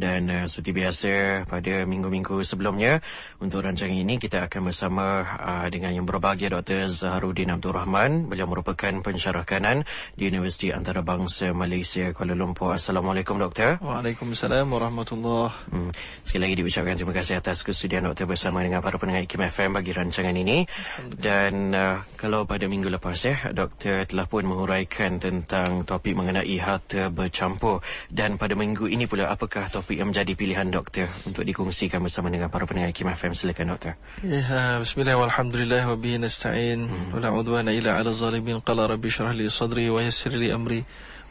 Dan seperti biasa pada minggu-minggu sebelumnya, untuk rancangan ini kita akan bersama dengan yang berbahagia Dr. Zaharuddin Abdul Rahman. Beliau merupakan pensyarah kanan di Universiti Antarabangsa Malaysia Kuala Lumpur. Assalamualaikum Doktor. Waalaikumsalam warahmatullahi. Sekali lagi diucapkan terima kasih atas kesudian Doktor bersama dengan para pendengar IKIM FM bagi rancangan ini. Dan kalau pada minggu lepas Doktor telah pun menguraikan tentang topik mengenai harta bercampur, dan pada minggu ini pula apakah topik yang menjadi pilihan Doktor untuk dikongsikan bersama dengan para pendengar IKIM FM? Silakan Doktor. Bismillah walhamdulillah wa bihi nasta'in wa la udwana illa 'ala zalimin. Qala rabbi shrah li sadri wa yassir li amri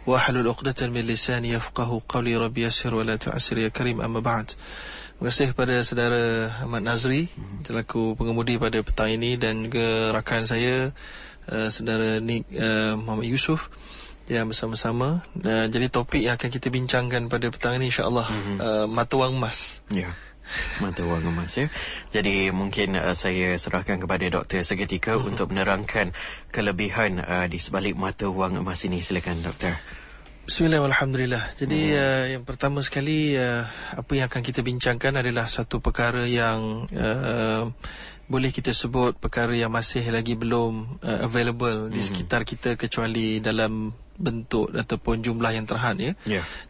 wahlul 'uqdatan min lisani yafqahu qawli. Rabbi yassir wa la tu'assir ya karim. Amma ba'd. Terima kasih kepada saudara Ahmad Nazri selaku pengemudi pada petang ini, dan juga rakan saya saudara Nik Muhammad Yusof yang bersama-sama. Jadi topik yang akan kita bincangkan pada petang ini insya-Allah mata wang emas. Ya. Mata wang emas Jadi mungkin saya serahkan kepada Doktor seketika untuk menerangkan kelebihan di sebalik mata wang emas ini. Silakan Doktor. Bismillah walhamdulillah. Jadi yang pertama sekali apa yang akan kita bincangkan adalah satu perkara yang boleh kita sebut perkara yang masih lagi belum available di sekitar kita, kecuali dalam bentuk ataupun jumlah yang terhad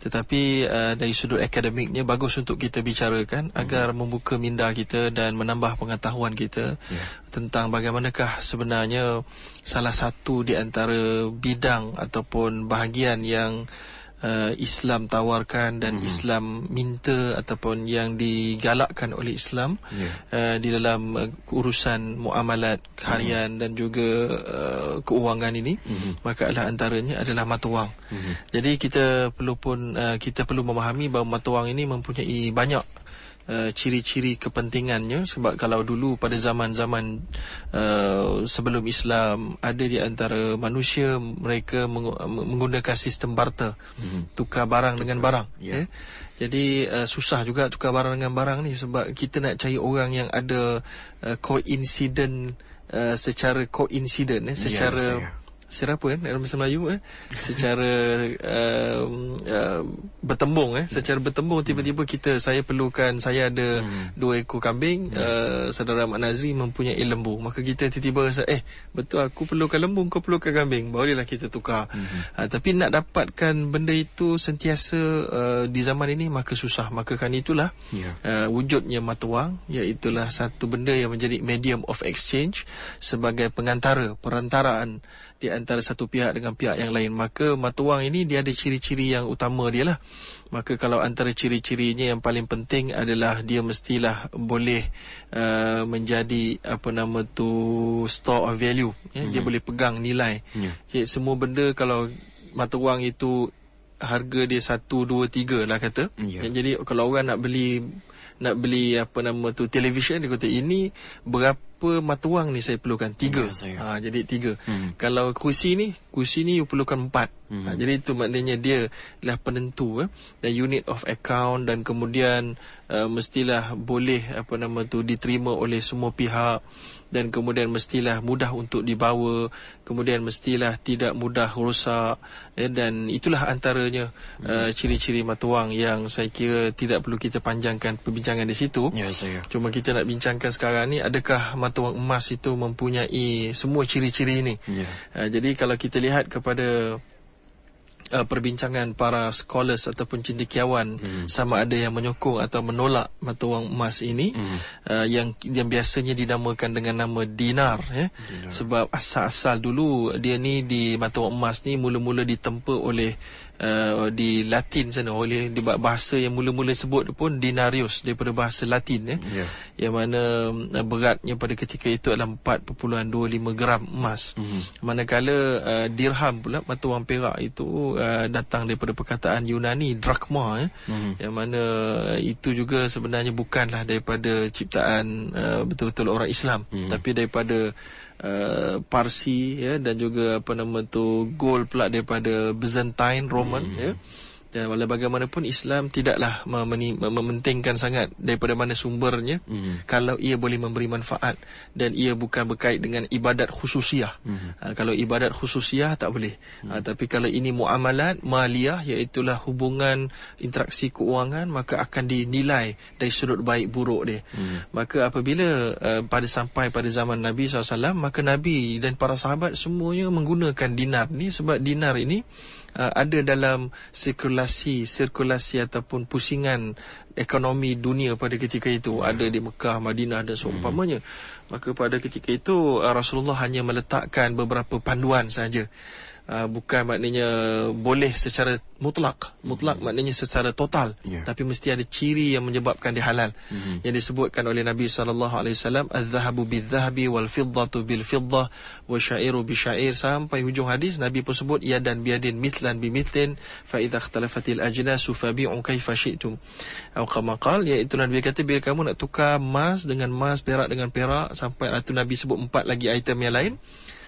Tetapi dari sudut akademiknya bagus untuk kita bicarakan agar membuka minda kita dan menambah pengetahuan kita tentang bagaimanakah sebenarnya salah satu di antara bidang ataupun bahagian yang Islam tawarkan dan Islam minta ataupun yang digalakkan oleh Islam di dalam urusan muamalat harian dan juga keuangan ini, maka adalah antaranya adalah mata wang. Jadi kita perlu memahami bahawa mata wang ini mempunyai banyak ciri-ciri kepentingannya. Sebab kalau dulu pada zaman-zaman sebelum Islam, ada di antara manusia mereka menggunakan sistem barter, tukar barang dengan barang. Jadi susah juga tukar barang dengan barang ni, sebab kita nak cari orang yang ada secara dalam bahasa Melayu secara bertembung secara bertembung. Tiba-tiba saya ada 2 ekor kambing, saudara Ahmad Nazri mempunyai lembu, maka kita tiba-tiba rasa betul, aku perlukan lembu, kau perlukan kambing, barulah kita tukar. Tapi nak dapatkan benda itu sentiasa di zaman ini maka susah. Maka kan itulah wujudnya mata wang, iaitulah satu benda yang menjadi medium of exchange, sebagai perantaraan di antara satu pihak dengan pihak yang lain. Maka mata wang ini dia ada ciri-ciri yang utama dia lah. Maka kalau antara ciri-cirinya yang paling penting adalah dia mestilah boleh menjadi store of value. Dia boleh pegang nilai. Jadi semua benda, kalau mata wang itu harga dia 1, 2, 3 lah kata. Jadi kalau orang nak beli televisyen, dia kata ini berapa mata wang ni saya perlukan? 3. Jadi 3. Kalau kursi ni you perlukan 4. Jadi itu maknanya dia lah penentu dan unit of account, dan kemudian mestilah boleh diterima oleh semua pihak, dan kemudian mestilah mudah untuk dibawa, kemudian mestilah tidak mudah rosak, dan itulah antaranya ciri-ciri mata wang yang saya kira tidak perlu kita panjangkan perbincangan di situ. Cuma kita nak bincangkan sekarang ni, adakah mata wang emas itu mempunyai semua ciri-ciri ini? Jadi kalau kita lihat kepada perbincangan para scholars ataupun cendekiawan, sama ada yang menyokong atau menolak mata wang emas ini, yang biasanya dinamakan dengan nama dinar. Sebab asal-asal dulu dia ni, di mata wang emas ni mula-mula ditempa oleh di Latin sana, oleh di bahasa yang mula-mula sebut pun denarius, daripada bahasa Latin yang mana beratnya pada ketika itu adalah 4.25 gram emas. Manakala dirham pula, mata wang perak itu datang daripada perkataan Yunani drachma, yang mana itu juga sebenarnya bukanlah daripada ciptaan betul-betul orang Islam, tapi daripada Parsi dan juga gold pula daripada Byzantine Roman. Dan walau bagaimanapun Islam tidaklah mementingkan sangat daripada mana sumbernya, kalau ia boleh memberi manfaat dan ia bukan berkait dengan ibadat khususiah. Kalau ibadat khususiah tak boleh. Tapi kalau ini muamalat maliyah, iaitulah hubungan interaksi keuangan, maka akan dinilai dari sudut baik buruk dia. Maka apabila sampai pada zaman Nabi SAW, maka Nabi dan para sahabat semuanya menggunakan dinar ni, sebab dinar ini ada dalam sirkulasi ataupun pusingan ekonomi dunia pada ketika itu. Ada di Mekah, Madinah dan seumpamanya. Maka pada ketika itu Rasulullah hanya meletakkan beberapa panduan saja. Bukan maknanya boleh secara mutlak maknanya secara total, tapi mesti ada ciri yang menyebabkan dia halal. Yang disebutkan oleh Nabi SAW, az-zahabu bil-zahabi wal-fiddatu bil-fiddah wa syairu bi-syair, sampai hujung hadis. Nabi pun sebut yadan biyadin mithlan bimithlin fa idza ikhtalafatil ajnasu fabi'u kaifa syi'tum, atau kama qala, iaitu Nabi kata bila kamu nak tukar emas dengan emas, perak dengan perak, sampai itu Nabi sebut 4 lagi item yang lain,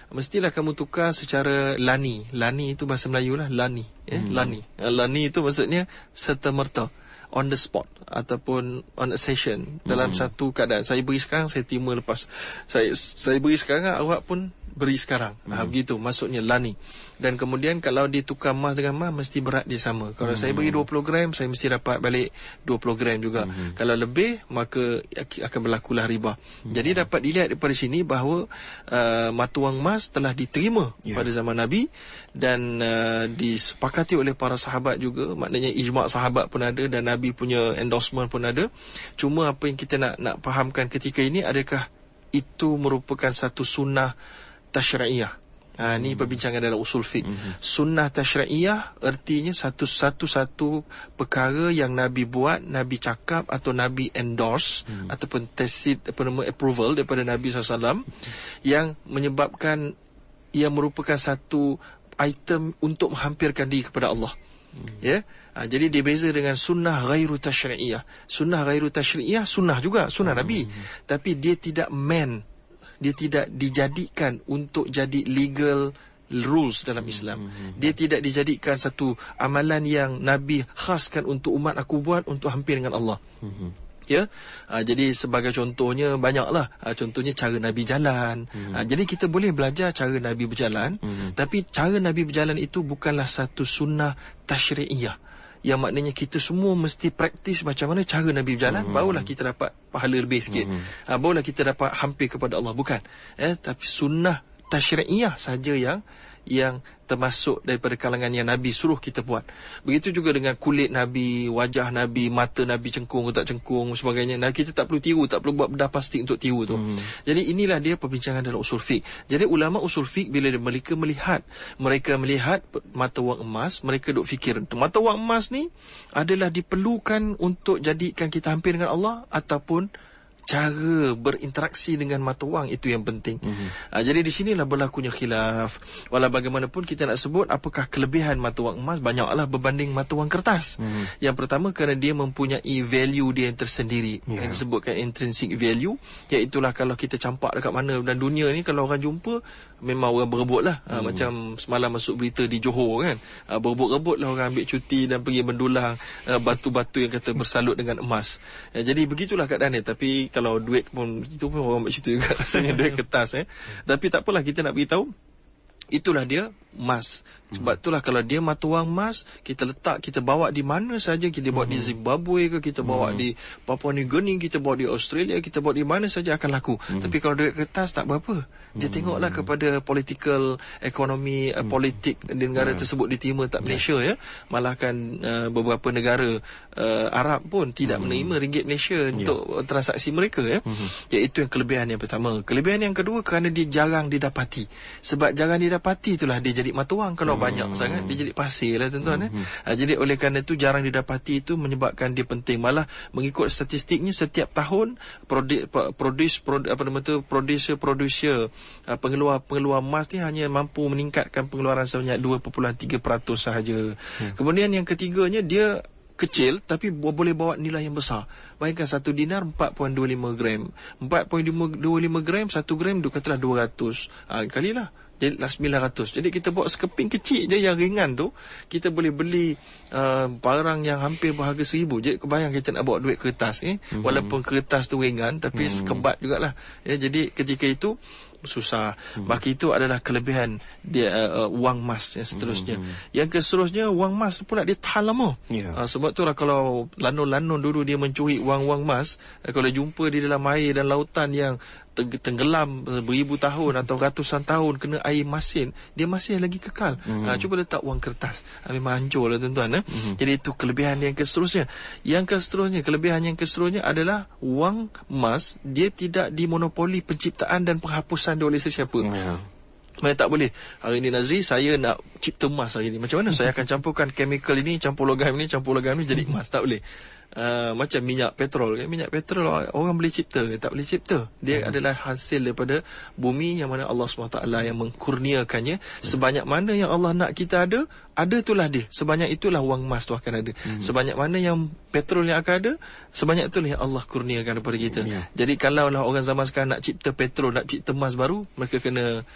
mestilah kamu tukar secara lani. Lani itu bahasa Melayu lah, lani. Lani. Lani itu maksudnya serta-merta, on the spot ataupun on a session. Dalam satu keadaan, saya beri sekarang, saya terima lepas. Saya beri sekarang, awak pun beri sekarang. Begitu maksudnya lani. Dan kemudian kalau ditukar emas dengan emas, mesti berat dia sama. Kalau saya beri 20 gram, saya mesti dapat balik 20 gram juga. Kalau lebih, maka akan berlakulah riba. Jadi dapat dilihat daripada sini bahawa mata wang emas telah diterima pada zaman Nabi, dan disepakati oleh para sahabat juga. Maknanya ijma' sahabat pun ada, dan Nabi punya endorsement pun ada. Cuma apa yang kita nak fahamkan ketika ini, adakah itu merupakan satu sunnah tasyri'iyah. Ini perbincangan dalam usul fiqh. Sunnah tasyri'iyah artinya satu perkara yang Nabi buat, Nabi cakap atau Nabi endorse ataupun tacit approval daripada Nabi SAW, yang menyebabkan ia merupakan satu item untuk menghampirkan diri kepada Allah. Jadi dia beza dengan sunnah ghairu tasyri'iyah. Sunnah ghairu tasyri'iyah sunnah juga, sunnah Nabi, tapi dia tidak dia tidak dijadikan untuk jadi legal rules dalam Islam. Dia tidak dijadikan satu amalan yang Nabi khaskan untuk umat aku buat untuk hampir dengan Allah. Jadi sebagai contohnya banyaklah. Contohnya cara Nabi jalan. Jadi kita boleh belajar cara Nabi berjalan, tapi cara Nabi berjalan itu bukanlah satu sunnah tasyri'iyah, yang maknanya kita semua mesti praktis macam mana cara Nabi berjalan, barulah kita dapat pahala lebih sikit, barulah kita dapat hampir kepada Allah. Bukan, tapi sunnah tasyri'iyah saja yang termasuk daripada kalangan yang Nabi suruh kita buat. Begitu juga dengan kulit Nabi, wajah Nabi, mata Nabi cengkung atau tak cengkung sebagainya. Nah, kita tak perlu tiru, tak perlu buat bedah plastik untuk tiru tu. Jadi inilah dia perbincangan dalam usul fiqh. Jadi ulama usul fiqh bila mereka melihat mata wang emas, mereka duk fikir mata wang emas ni adalah diperlukan untuk jadikan kita hampir dengan Allah, ataupun cara berinteraksi dengan mata wang itu yang penting. Jadi di sinilah berlakunya khilaf. Walau bagaimanapun kita nak sebut apakah kelebihan mata wang emas, banyaklah berbanding mata wang kertas. Yang pertama, kerana dia mempunyai value dia yang tersendiri, yang disebutkan intrinsic value, iaitulah kalau kita campak dekat mana dan dunia ni, kalau orang jumpa memang orang berebut lah. Macam semalam masuk berita di Johor kan, berebut-rebut lah orang ambil cuti dan pergi mendulang batu-batu yang kata bersalut dengan emas. Jadi begitulah keadaannya. Tapi kalau duit pun itu pun orang buat cerita juga, rasanya duit kertas. Tapi tak apalah, kita nak beritahu itulah dia emas. Sebab itulah kalau dia mata wang emas, kita letak, kita bawa di mana saja, kita bawa di Zimbabwe ke, kita bawa di Papua New Guinea, kita bawa di Australia, kita bawa di mana saja akan laku. Tapi kalau duit kertas tak berapa. Dia tengoklah kepada political ekonomi, politik di negara tersebut diterima tak Malaysia malahkan beberapa negara Arab pun tidak menerima ringgit Malaysia untuk transaksi mereka Iaitu yang kelebihan yang pertama. Kelebihan yang kedua, kerana dia jarang didapati. Sebab jarang didapati itulah dia jadi mata wang. Kalau banyak sangat, dia jadi pasir lah tuan-tuan. Jadi oleh kerana itu jarang didapati, itu menyebabkan dia penting. Malah mengikut statistiknya, setiap tahun producer pengeluar emas ni hanya mampu meningkatkan pengeluaran sebanyak 2.3% sahaja. Kemudian yang ketiganya, dia kecil tapi boleh bawa nilai yang besar. Bayangkan satu dinar 4.25 gram. 4.25 gram, 1 gram katalah 200. Kalilah jadilah 900. Jadi kita bawa sekeping kecil je yang ringan tu, kita boleh beli barang yang hampir berharga 1,000. Jadi kebayang kita nak bawa duit kertas walaupun kertas tu ringan tapi sekebat jugalah. Jadi ketika itu susah. Maka itu adalah kelebihan dia wang emas yang seterusnya. Yang seterusnya wang emas pula dia tahan lama. Sebab tu lah kalau lanun-lanun dulu dia mencuri wang-wang emas, kalau jumpa di dalam air dan lautan yang tenggelam beribu tahun atau ratusan tahun kena air masin, dia masih lagi kekal. Cuba letak wang kertas, memang hancur lah tuan-tuan. Jadi itu kelebihan yang keseterusnya. Kelebihan yang keseterusnya adalah wang emas dia tidak dimonopoli penciptaan dan penghapusan dia oleh sesiapa. Mana tak boleh. Hari ni Nazri, saya nak cipta emas hari ni. Macam mana saya akan campurkan chemical ini, campur logam ini jadi emas? Tak boleh. Macam minyak petrol. Minyak petrol orang boleh cipta, tak boleh cipta. Dia adalah hasil daripada bumi yang mana Allah SWT yang mengkurniakannya. Sebanyak mana yang Allah nak kita ada itulah dia. Sebanyak itulah wang emas tu akan ada. Sebanyak mana yang petrol yang akan ada, sebanyak itulah yang Allah kurniakan kepada kita. Jadi kalaulah orang zaman sekarang nak cipta petrol, nak cipta emas baru, mereka kena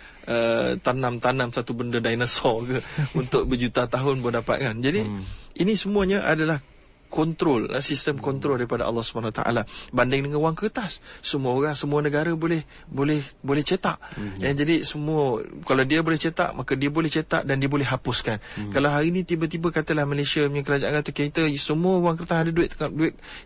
tanam satu benda dinosaur ke untuk berjuta tahun baru dapat kan. Jadi ini semuanya adalah sistem kontrol daripada Allah SWT. Banding dengan wang kertas, semua orang, semua negara boleh cetak. Jadi semua, kalau dia boleh cetak, maka dia boleh cetak dan dia boleh hapuskan. Kalau hari ni tiba-tiba katalah Malaysia punya kerajaan kata kita semua wang kertas ada duit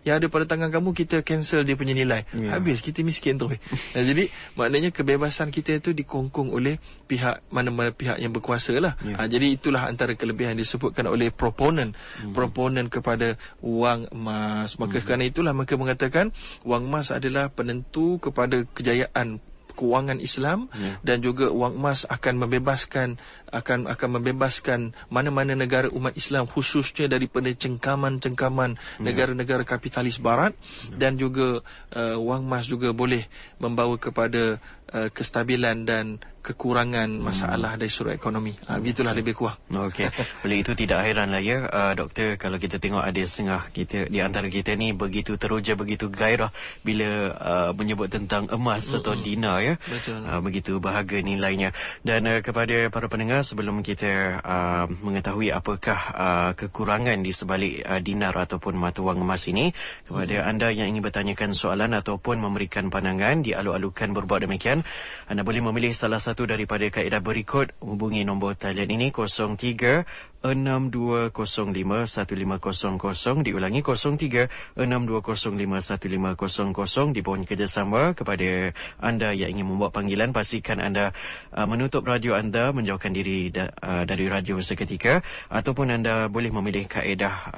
yang ada pada tangan kamu, kita cancel dia punya nilai. Habis, kita miskin tu. Jadi maknanya kebebasan kita itu dikongkong oleh pihak mana-mana pihak yang berkuasa lah. Jadi itulah antara kelebihan disebutkan oleh proponen kepada wang emas. Maka kerana itulah mereka mengatakan wang emas adalah penentu kepada kejayaan kewangan Islam, dan juga wang emas akan membebaskan mana-mana negara umat Islam khususnya daripada cengkaman negara-negara kapitalis barat, dan juga wang emas juga boleh membawa kepada kestabilan dan kekurangan masalah dari sudut ekonomi. Begitulah lebih kurang. Okey. Oleh itu tidak hairan lah ya, doktor, kalau kita tengok ada setengah kita di antara kita ni begitu teruja, begitu gairah bila menyebut tentang emas atau dinar ya. Betul. Begitu berharga nilainya. Dan kepada para pendengar, sebelum kita mengetahui apakah kekurangan di sebalik dinar ataupun mata wang emas ini, kepada anda yang ingin bertanyakan soalan ataupun memberikan pandangan, dialu-alukan berbuat demikian, anda boleh memilih salah satu daripada kaedah berikut. Hubungi nombor talian ini 03-6205-1500, diulangi 03-6205-1500. Dibawah kerjasama kepada anda yang ingin membuat panggilan, pastikan anda menutup radio anda, menjauhkan diri dari radio seketika, ataupun anda boleh memilih kaedah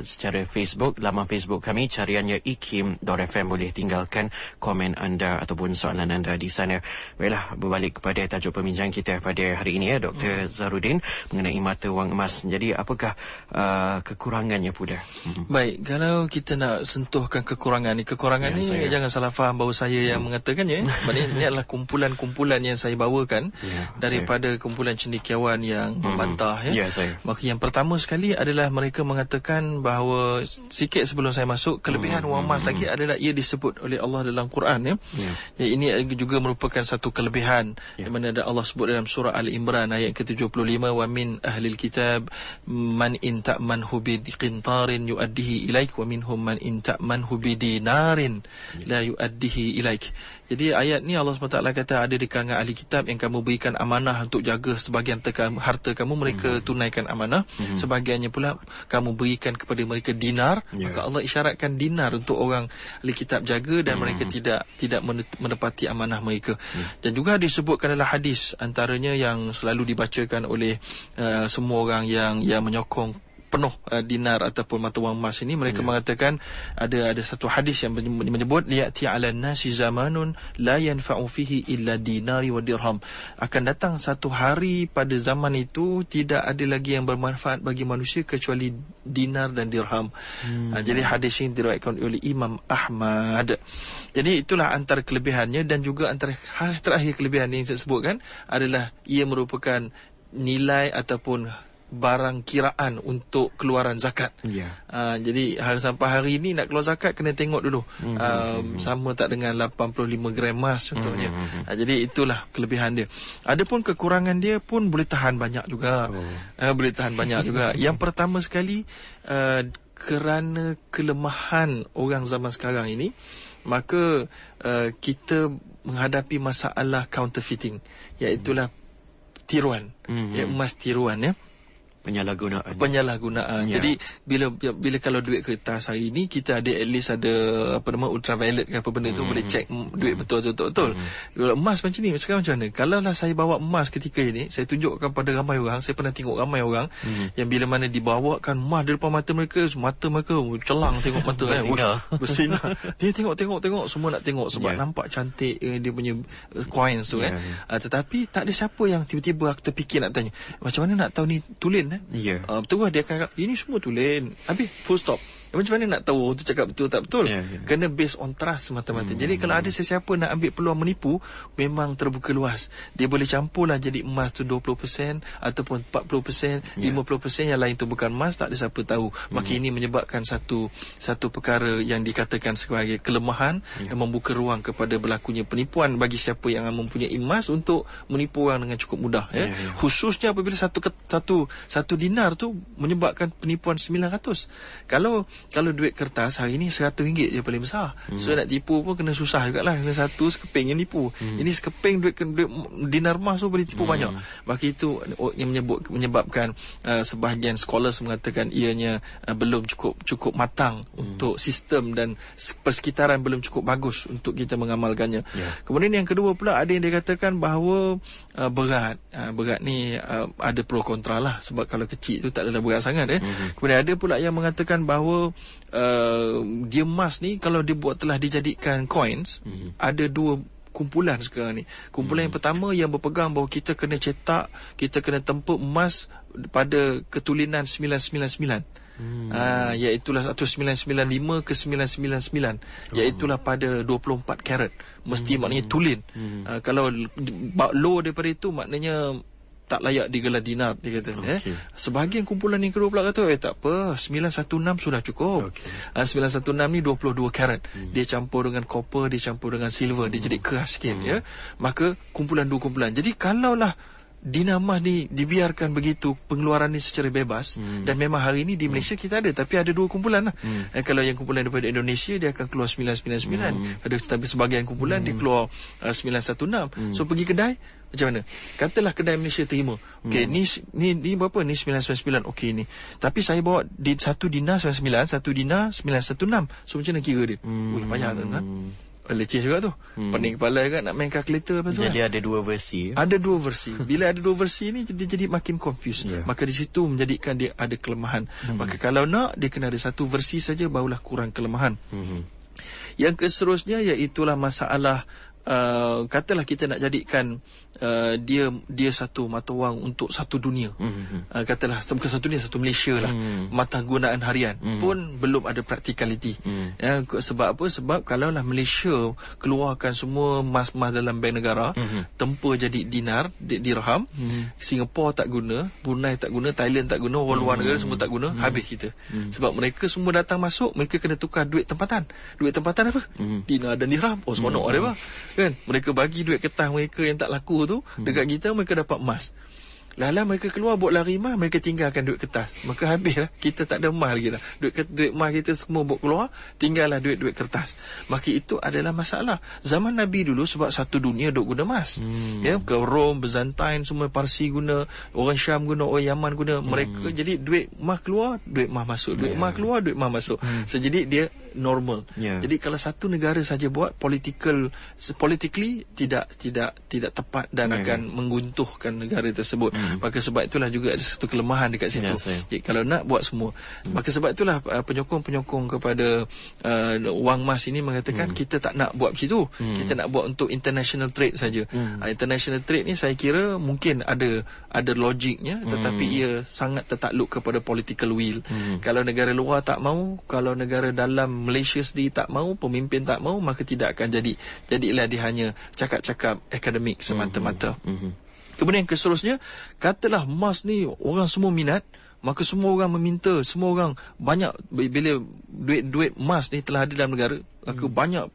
secara Facebook, laman Facebook kami, cariannya ikim.fm. boleh tinggalkan komen anda ataupun soalan anda di sana. Baiklah, berbalik kepada tajuk perbincangan kita pada hari ini ya, Dr. Zarudin, mengenai mata wang emas. Jadi apakah kekurangannya pula? Baik, kalau kita nak sentuhkan kekurangan ni jangan salah faham bahawa saya yang mengatakannya. Maknanya ini adalah kumpulan-kumpulan yang saya bawakan daripada kumpulan cendekiawan yang membantah ya. Maka yang pertama sekali adalah mereka mengatakan bahawa, sikit sebelum saya masuk, kelebihan wang emas lagi adalah ia disebut oleh Allah dalam Quran ya. Ini juga merupakan satu kelebihan di mana Allah sebut dalam surah Al-Imran ayat ke-75, wa min ahlil kitab man in ta'manhu bi qintarin yu'addihi ilaik wa minhum man in ta'manhu bi dinarin la yu'addihi ilaik. Jadi ayat ni Allah SWT kata ada di kalangan ahli kitab yang kamu berikan amanah untuk jaga sebahagian harta kamu, mereka tunaikan amanah, sebahagiannya pula kamu berikan kepada mereka dinar. Maka Allah isyaratkan dinar untuk orang ahli kitab jaga, dan mereka tidak menepati amanah mereka. Dan juga disebutkan dalam hadis, antaranya yang selalu dibacakan oleh semua orang yang menyokong penuh dinar ataupun mata wang emas ini, mereka mengatakan ada satu hadis yang menyebut liyati 'alan nasi zamanun la yanfa'u fihi illa dinari wa dirham. Akan datang satu hari pada zaman itu tidak ada lagi yang bermanfaat bagi manusia kecuali dinar dan dirham. Jadi hadis ini diriwayatkan oleh Imam Ahmad. Jadi itulah antara kelebihannya, dan juga antara terakhir kelebihan yang saya sebutkan adalah ia merupakan nilai ataupun barang kiraan untuk keluaran zakat. Jadi sampai hari ini nak keluar zakat kena tengok dulu sama tak dengan 85 gram emas contohnya. Jadi itulah kelebihan dia. Adapun kekurangan dia pun boleh tahan banyak juga. Boleh tahan banyak juga. Yang pertama sekali, kerana kelemahan orang zaman sekarang ini, maka kita menghadapi masalah counterfeiting, iaitulah tiruan, emas tiruan, ya. Penyalahgunaan. Jadi bila kalau duit kertas hari ni kita ada at least ada ultraviolet ke apa benda tu, boleh check duit betul. Kalau emas macam ni, sekarang macam mana? Kalau lah saya bawa emas ketika ini, saya tunjukkan pada ramai orang, saya pernah tengok ramai orang yang bila mana dibawakan emas di depan mata mereka celang tengok mata bersinar. Dia tengok semua nak tengok sebab nampak cantik dia punya coins tu tetapi tak ada siapa yang tiba-tiba terfikir nak tanya, macam mana nak tahu ni tulen? Betul lah, dia akan cakap ini semua tulen, habis full stop. Macam mana nak tahu tu cakap betul tak betul? Kena based on trust semata-mata. Jadi kalau ada sesiapa nak ambil peluang menipu, memang terbuka luas. Dia boleh campurlah jadi emas tu 20% ataupun 40%, 50%, yang lain tu bukan emas, tak ada siapa tahu. Maka ini menyebabkan satu perkara yang dikatakan sebagai kelemahan yang membuka ruang kepada berlakunya penipuan bagi siapa yang mempunyai emas untuk menipu orang dengan cukup mudah. Khususnya apabila satu dinar tu menyebabkan penipuan 900. Kalau duit kertas hari ni RM100 je paling besar. So nak tipu pun kena susah jugalah. Kena satu sekeping yang tipu. Ini sekeping duit dinar emas tu boleh tipu banyak. Maka itu yang menyebabkan sebahagian scholars mengatakan ianya belum cukup matang untuk sistem, dan persekitaran belum cukup bagus untuk kita mengamalkannya. Kemudian yang kedua pula, ada yang dikatakan bahawa berat. Berat ni ada pro kontra lah, sebab kalau kecil tu tak adalah berat sangat. Kemudian ada pula yang mengatakan bahawa dia emas ni kalau telah dijadikan coins, ada dua kumpulan sekarang ni. Kumpulan yang pertama yang berpegang bahawa kita kena cetak, kita kena tempuk emas pada ketulinan 999. Iaitulah 1995 ke 999, iaitulah pada 24 karat. Mesti maknanya tulen. Kalau low daripada itu maknanya tak layak digelar dinar, dia kata. Sebahagian kumpulan yang kedua pula kata tak apa, 916 sudah cukup. 916 ni 22 karat. Dia campur dengan copper, dia campur dengan silver, dia jadi keras sikit. Maka dua kumpulan. Jadi kalaulah dinar emas ni dibiarkan begitu pengeluaran ni secara bebas, dan memang hari ni di Malaysia kita ada, tapi ada dua kumpulan lah. Kalau yang kumpulan daripada Indonesia dia akan keluar 999, tapi sebahagian kumpulan dia keluar 916. So pergi kedai, macam mana? Katalah kedai Malaysia terima, okey, ni berapa? Ni 999. Okey ni. Tapi saya bawa satu dinar 99, satu dinar 916. So macam mana kira dia? Payah tuan-tuan. Leceh juga tu. Pening kepala kan nak main kalkulator apa tu. Jadi ada dua versi. Ada dua versi. Bila ada dua versi ni dia jadi makin confused. Maka di situ menjadikan dia ada kelemahan. Maka kalau nak, dia kena ada satu versi saja, barulah kurang kelemahan. Yang seterusnya iaitulah masalah katalah kita nak jadikan dia satu mata wang untuk satu dunia. Katalah bukan satu dunia, satu Malaysia lah. Mata gunaan harian pun belum ada practicality. Sebab apa? Sebab kalaulah Malaysia keluarkan semua emas-emas dalam bank negara, tempur jadi dinar, dirham, Singapura tak guna, Brunei tak guna, Thailand tak guna, orang luar negara semua tak guna, habis kita. Sebab mereka semua datang masuk, mereka kena tukar duit tempatan. Duit tempatan apa? Dinar dan dirham. Seronok dia apa? Kan? Mereka bagi duit kertas mereka yang tak laku tu dekat kita, mereka dapat emas. Lala mereka keluar buat lari emas, mereka tinggalkan duit kertas. Maka habislah, kita tak ada emas lagi dah. Duit emas kita semua buat keluar, tinggallah duit kertas. Maka itu adalah masalah. Zaman Nabi dulu sebab satu dunia duk guna emas. Ke Rom, Byzantine semua, Parsi guna, orang Syam guna, orang Yaman guna. Mereka jadi duit emas keluar, duit emas masuk. Duit emas keluar, duit emas masuk. So jadi dia normal. Jadi kalau satu negara saja buat politically tidak tepat dan akan menguntuhkan negara tersebut. Maka sebab itulah juga ada satu kelemahan dekat situ. Jadi kalau nak buat semua. Maka sebab itulah penyokong-penyokong kepada wang emas ini mengatakan kita tak nak buat macam tu. Kita nak buat untuk international trade saja. International trade ni saya kira mungkin ada logiknya, tetapi ia sangat tertakluk kepada political will. Kalau negara luar tak mahu, kalau negara dalam Malaysia sendiri tak mahu, pemimpin tak mahu, maka tidak akan jadi. Jadilah dia hanya cakap-cakap akademik semata-mata. Kemudian yang seterusnya, katalah emas ni orang semua minat, maka semua orang meminta, semua orang banyak, bila duit emas ni telah ada dalam negara, maka banyak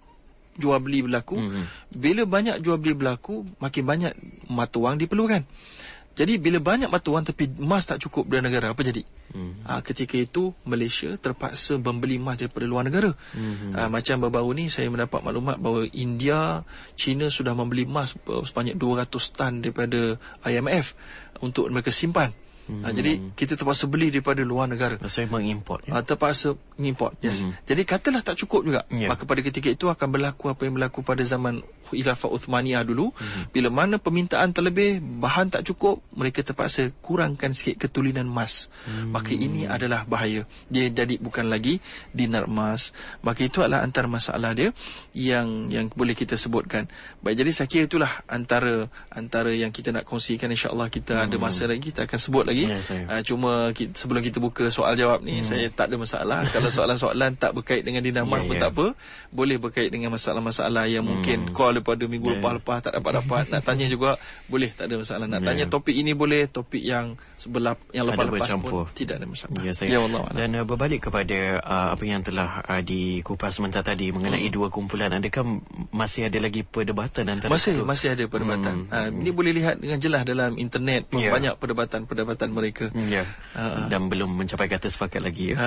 jual beli berlaku. Bila banyak jual beli berlaku, makin banyak mata wang diperlukan. Jadi bila banyak mata wang tapi emas tak cukup dalam negara, apa jadi? Ketika itu Malaysia terpaksa membeli emas daripada luar negara. Macam baru-baru ni saya mendapat maklumat bahawa India, China sudah membeli emas sebanyak 200 tan daripada IMF untuk mereka simpan. Jadi kita terpaksa beli daripada luar negara. Saya mengimport. Terpaksa mengimport. Yes. Jadi katalah tak cukup juga. Maka pada ketika itu akan berlaku apa yang berlaku pada zaman Khilafah Uthmaniyah dulu. Bila mana permintaan terlebih, bahan tak cukup, mereka terpaksa kurangkan sikit ketulinan emas. Maka ini adalah bahaya. Dia jadi bukan lagi dinar emas. Maka itu adalah antara masalah dia yang boleh kita sebutkan. Baik, jadi saya kira itulah antara yang kita nak kongsikan. InsyaAllah kita ada masa lagi, kita akan sebut lagi. Cuma sebelum kita buka soal jawab ni, saya tak ada masalah. Kalau soalan-soalan tak berkait dengan dinar emas pun tak apa. Boleh berkait dengan masalah-masalah yang mungkin call daripada minggu lepas tak dapat. Nak tanya juga boleh, tak ada masalah. Nak tanya topik ini boleh, topik yang lepas-lepas pun tidak ada masalah. Allah. Dan berbalik kepada apa yang telah dikupas sebentar tadi mengenai dua kumpulan, adakah masih ada lagi perdebatan antara masih ada perdebatan. Ini boleh lihat dengan jelas dalam internet, banyak perdebatan mereka. Dan belum mencapai kata sepakat lagi.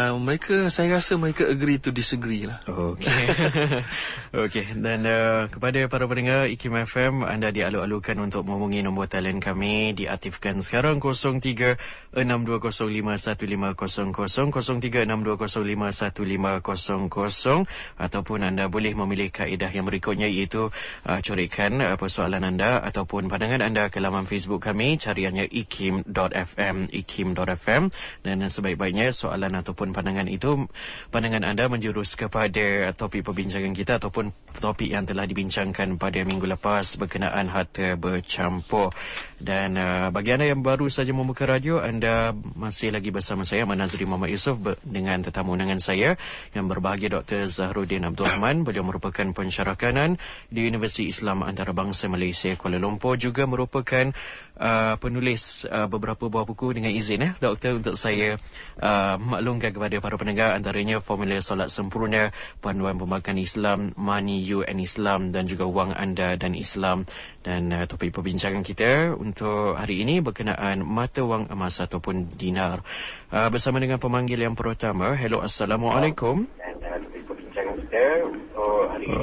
Saya rasa mereka agree to disagree lah. Okey. Dan kepada para pendengar IKIM FM, anda dialu-alukan untuk menghubungi nombor talian kami, diaktifkan sekarang 0362051500, 0362051500, ataupun anda boleh memilih kaedah yang berikutnya, iaitu corekkan persoalan anda ataupun pandangan anda ke laman Facebook kami, cariannya ikim.fm, dan sebaik-baiknya soalan ataupun pandangan anda menjurus kepada topik perbincangan kita ataupun topik yang telah dibincangkan pada minggu lepas berkenaan harta bercampur. Dan bagi anda yang baru saja membuka radio, anda masih lagi bersama saya, Manazri Muhammad Yusof, dengan tetamu undangan saya yang berbahagia Dr. Zahruddin Abdul Rahman. Beliau merupakan pensyarah kanan di Universiti Islam Antarabangsa Malaysia Kuala Lumpur, juga merupakan penulis beberapa buah buku. Dengan izin doktor, untuk saya maklumkan kepada para pendengar, antaranya Formula Solat Sempurna, Panduan Pembangkangan Islam, Money, You and Islam, dan juga Wang Anda dan Islam. Dan topik perbincangan kita untuk hari ini berkenaan mata wang emas ataupun dinar. Bersama dengan pemanggil yang pertama. Hello, Assalamualaikum.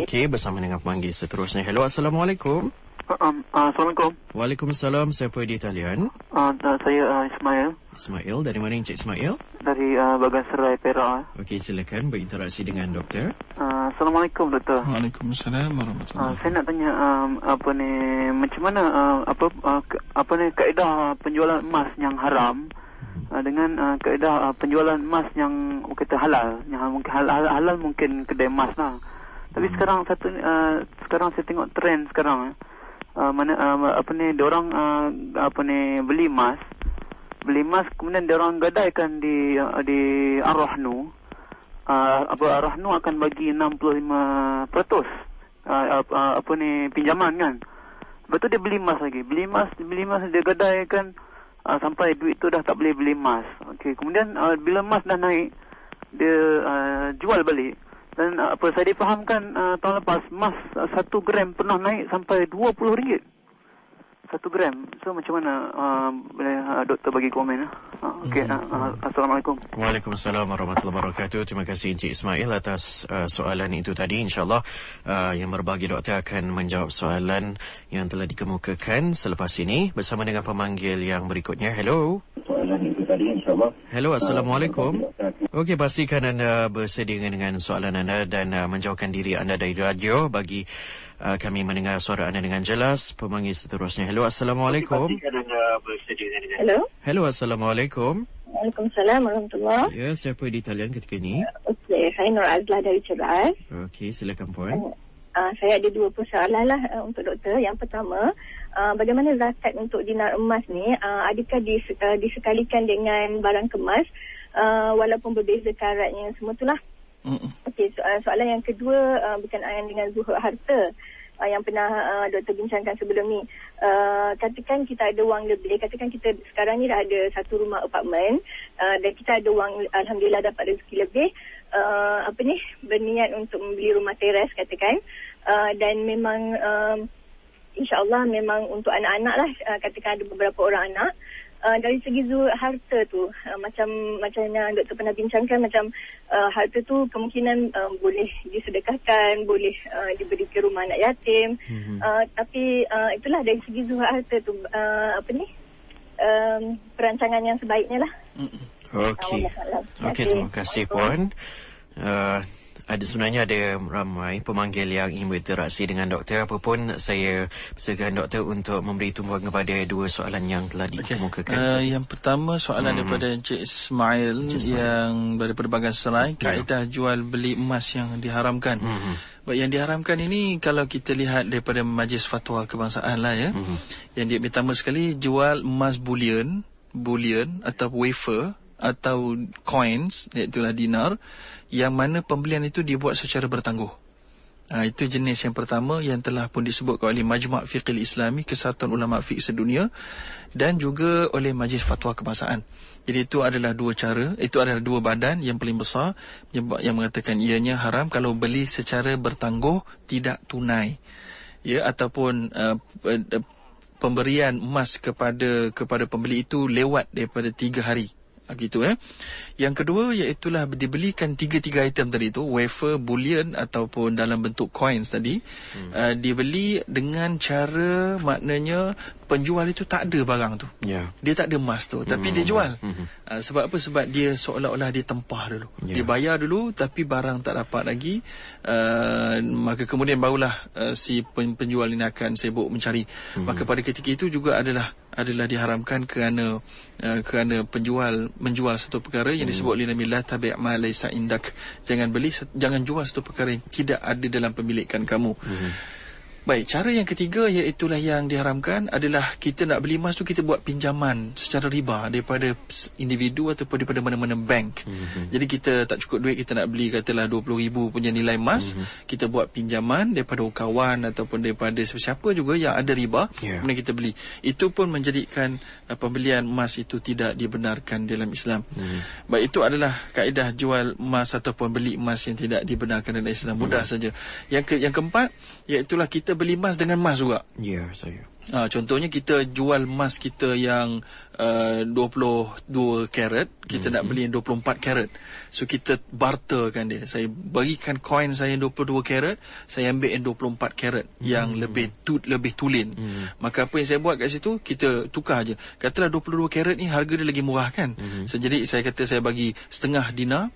Okey, bersama dengan pemanggil seterusnya. Hello, Assalamualaikum. Assalamualaikum. Waalaikumsalam. Siapa di talian? Saya Ismail. Ismail, dari mana Encik Ismail? Dari Bagan Serai, Perak. Okey, silakan berinteraksi dengan doktor. Assalamualaikum, doktor. Waalaikumsalam warahmatullahi. Saya nak tanya macam mana kaedah penjualan emas yang haram dengan kaedah penjualan emas yang kata halal, yang mungkin halal mungkin kedai emas lah. Tapi sekarang saya tengok trend sekarang diorang beli emas kemudian diorang gadaikan di Ar-Rahnu. Ar-Rahnu akan bagi 65% pinjaman kan. Lepas tu dia beli emas lagi. Beli emas dia gadaikan sampai duit tu dah tak boleh beli emas. Okey, kemudian bila emas dah naik, dia jual balik. Dan saya difahamkan tahun lepas emas 1 gram pernah naik sampai RM20. 1 gram. So macam mana boleh doktor bagi komen? Okey, Assalamualaikum. Waalaikumsalam warahmatullahi wabarakatuh. Terima kasih Encik Ismail atas soalan itu tadi. InsyaAllah yang berbahagia doktor akan menjawab soalan yang telah dikemukakan selepas ini bersama dengan pemanggil yang berikutnya. Hello. Soalan itu tadi insyaAllah. Hello, Assalamualaikum. Okey, pastikan anda bersedia dengan soalan anda dan menjauhkan diri anda dari radio bagi kami mendengar suara anda dengan jelas. Pemanggil seterusnya. Hello, Assalamualaikum. Hello. Hello, Assalamualaikum. Waalaikumsalam warahmatullahi. Ya, siapa di talian ketika ini? Okey, saya Nur Azlah dari Ceras. Okey, silakan puan. Saya ada 2 persoalan lah untuk doktor. Yang pertama, bagaimana zakat untuk dinar emas ni? Adakah disekalikan dengan barang kemas walaupun berbeza karatnya semua itulah? Okey, soalan yang kedua berkenaan dengan zuhur harta. yang pernah doktor bincangkan sebelum ni. Katakan kita ada wang lebih, katakan kita sekarang ni dah ada satu rumah apartmen, dan kita ada wang, alhamdulillah dapat rezeki lebih, berniat untuk membeli rumah teras katakan, dan memang insya-Allah memang untuk anak-anak lah, katakan ada beberapa orang anak. Dari segi harta tu, macam yang doktor pernah bincangkan, macam harta tu kemungkinan boleh disedekahkan, boleh diberi ke rumah anak yatim. Tapi itulah dari segi harta tu, perancangan yang sebaiknya lah. Okey, terima kasih Puan. Sebenarnya ada ramai pemanggil yang ingin berinteraksi dengan doktor. Apapun saya persilakan doktor untuk memberi tumpuan kepada dua soalan yang telah dikemukakan. Yang pertama soalan daripada Encik Ismail yang daripada Bagan Serai, kaedah jual beli emas yang diharamkan. Yang diharamkan ini kalau kita lihat daripada Majlis Fatwa Kebangsaan lah ya. Yang dia pertama sekali jual emas bullion atau wafer atau coins, iaitulah dinar, yang mana pembelian itu dibuat secara bertangguh. Itu jenis yang pertama yang telah pun disebutkan oleh Majma' Fiqhil Islami, Kesatuan Ulama' Fiqh Sedunia, dan juga oleh Majlis Fatwa Kebangsaan. Jadi itu adalah dua cara, itu adalah dua badan yang paling besar yang mengatakan ianya haram kalau beli secara bertangguh, tidak tunai. Ya, ataupun pemberian emas kepada pembeli itu lewat daripada 3 hari. Gitu. Yang kedua iaitulah dibelikan tiga item tadi tu, wafer, bullion ataupun dalam bentuk coins tadi, dibeli dengan cara maknanya penjual itu tak ada barang tu. Dia tak ada emas tu, tapi dia jual. Sebab apa? Sebab dia seolah-olah dia tempah dulu. Dia bayar dulu tapi barang tak dapat lagi. Maka kemudian barulah si penjual ini akan sibuk mencari. Maka pada ketika itu juga adalah diharamkan kerana penjual menjual satu perkara yang disebut oleh Nabi, la tabi' ma laysa indak. Jangan jual satu perkara yang tidak ada dalam pemilikan kamu. Baik, cara yang ketiga iaitulah yang diharamkan adalah kita nak beli emas tu, kita buat pinjaman secara riba daripada individu ataupun daripada mana-mana bank. Jadi kita tak cukup duit, kita nak beli katalah 20,000 punya nilai emas, kita buat pinjaman daripada kawan ataupun daripada siapa juga yang ada riba, kemudian kita beli. Itu pun menjadikan pembelian emas itu tidak dibenarkan dalam Islam. Baik, itu adalah kaedah jual emas ataupun beli emas yang tidak dibenarkan dalam Islam. Mudah saja. Yang keempat iaitulah kita beli emas dengan emas juga. Contohnya kita jual emas kita yang 22 karat, kita nak beli yang 24 karat. So kita barterkan dia. Saya berikan koin saya yang 22 karat, saya ambil yang 24 karat yang lebih tulen. Maka apa yang saya buat kat situ, kita tukar aja. Katalah 22 karat ni harga dia lagi murah kan. So, jadi saya kata saya bagi setengah dinar,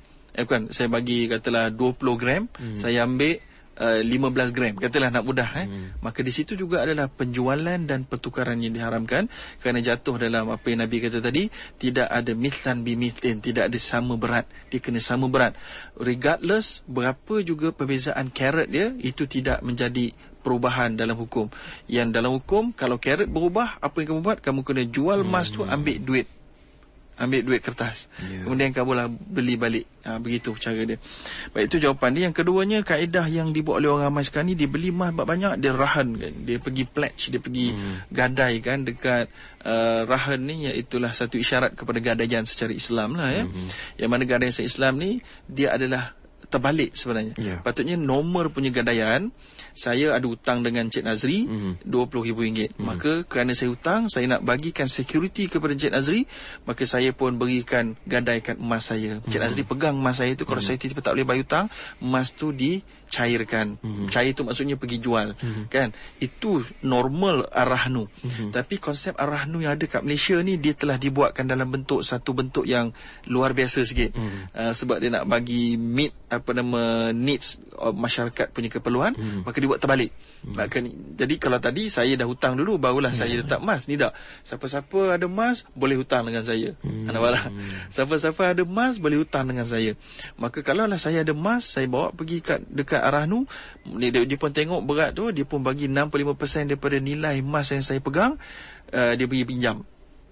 saya bagi katalah 20 gram, saya ambil 15 gram, katalah nak mudah Maka di situ juga adalah penjualan dan pertukaran yang diharamkan, kerana jatuh dalam apa yang Nabi kata tadi, tidak ada mithlan bimithlin, tidak ada sama berat, dia kena sama berat. Regardless berapa juga perbezaan karat dia, itu tidak menjadi perubahan dalam hukum. Yang dalam hukum, kalau karat berubah, apa yang kamu buat? Kamu kena jual emas tu, ambil duit kertas, kemudian kamu lah beli balik. Begitu cara dia. Baik, itu jawapan dia. Yang keduanya, kaedah yang dibuat oleh orang ramai sekarang ni, dia beli emas banyak, dia rahan kan, dia pergi pledge, dia pergi gadai kan dekat rahan ni, iaitulah satu isyarat kepada gadaian secara Islam lah Yang mana gadaian secara Islam ni, dia adalah terbalik sebenarnya. Patutnya nomor punya gadaian, saya ada hutang dengan Cik Nazri RM20,000. Maka kerana saya hutang, saya nak bagikan security kepada Cik Nazri, maka saya pun berikan gadaikan emas saya. Cik Nazri pegang emas saya itu. Kalau saya tiba-tiba tak boleh bayar hutang, emas tu dicairkan. Cair tu maksudnya pergi jual kan. Itu normal ar-rahnu. Tapi konsep ar-rahnu yang ada kat Malaysia ni, dia telah dibuatkan dalam satu bentuk yang luar biasa sikit. Sebab dia nak bagi meet needs masyarakat punya keperluan, maka dibuat terbalik. Jadi kalau tadi saya dah hutang dulu, barulah saya letak emas. Ni tak, siapa-siapa ada emas boleh hutang dengan saya. Siapa-siapa ada emas boleh hutang dengan saya. Maka kalau lah saya ada emas, saya bawa pergi dekat Ar-Rahnu, dia pun tengok berat tu, dia pun bagi 65% daripada nilai emas yang saya pegang, dia bagi pinjam.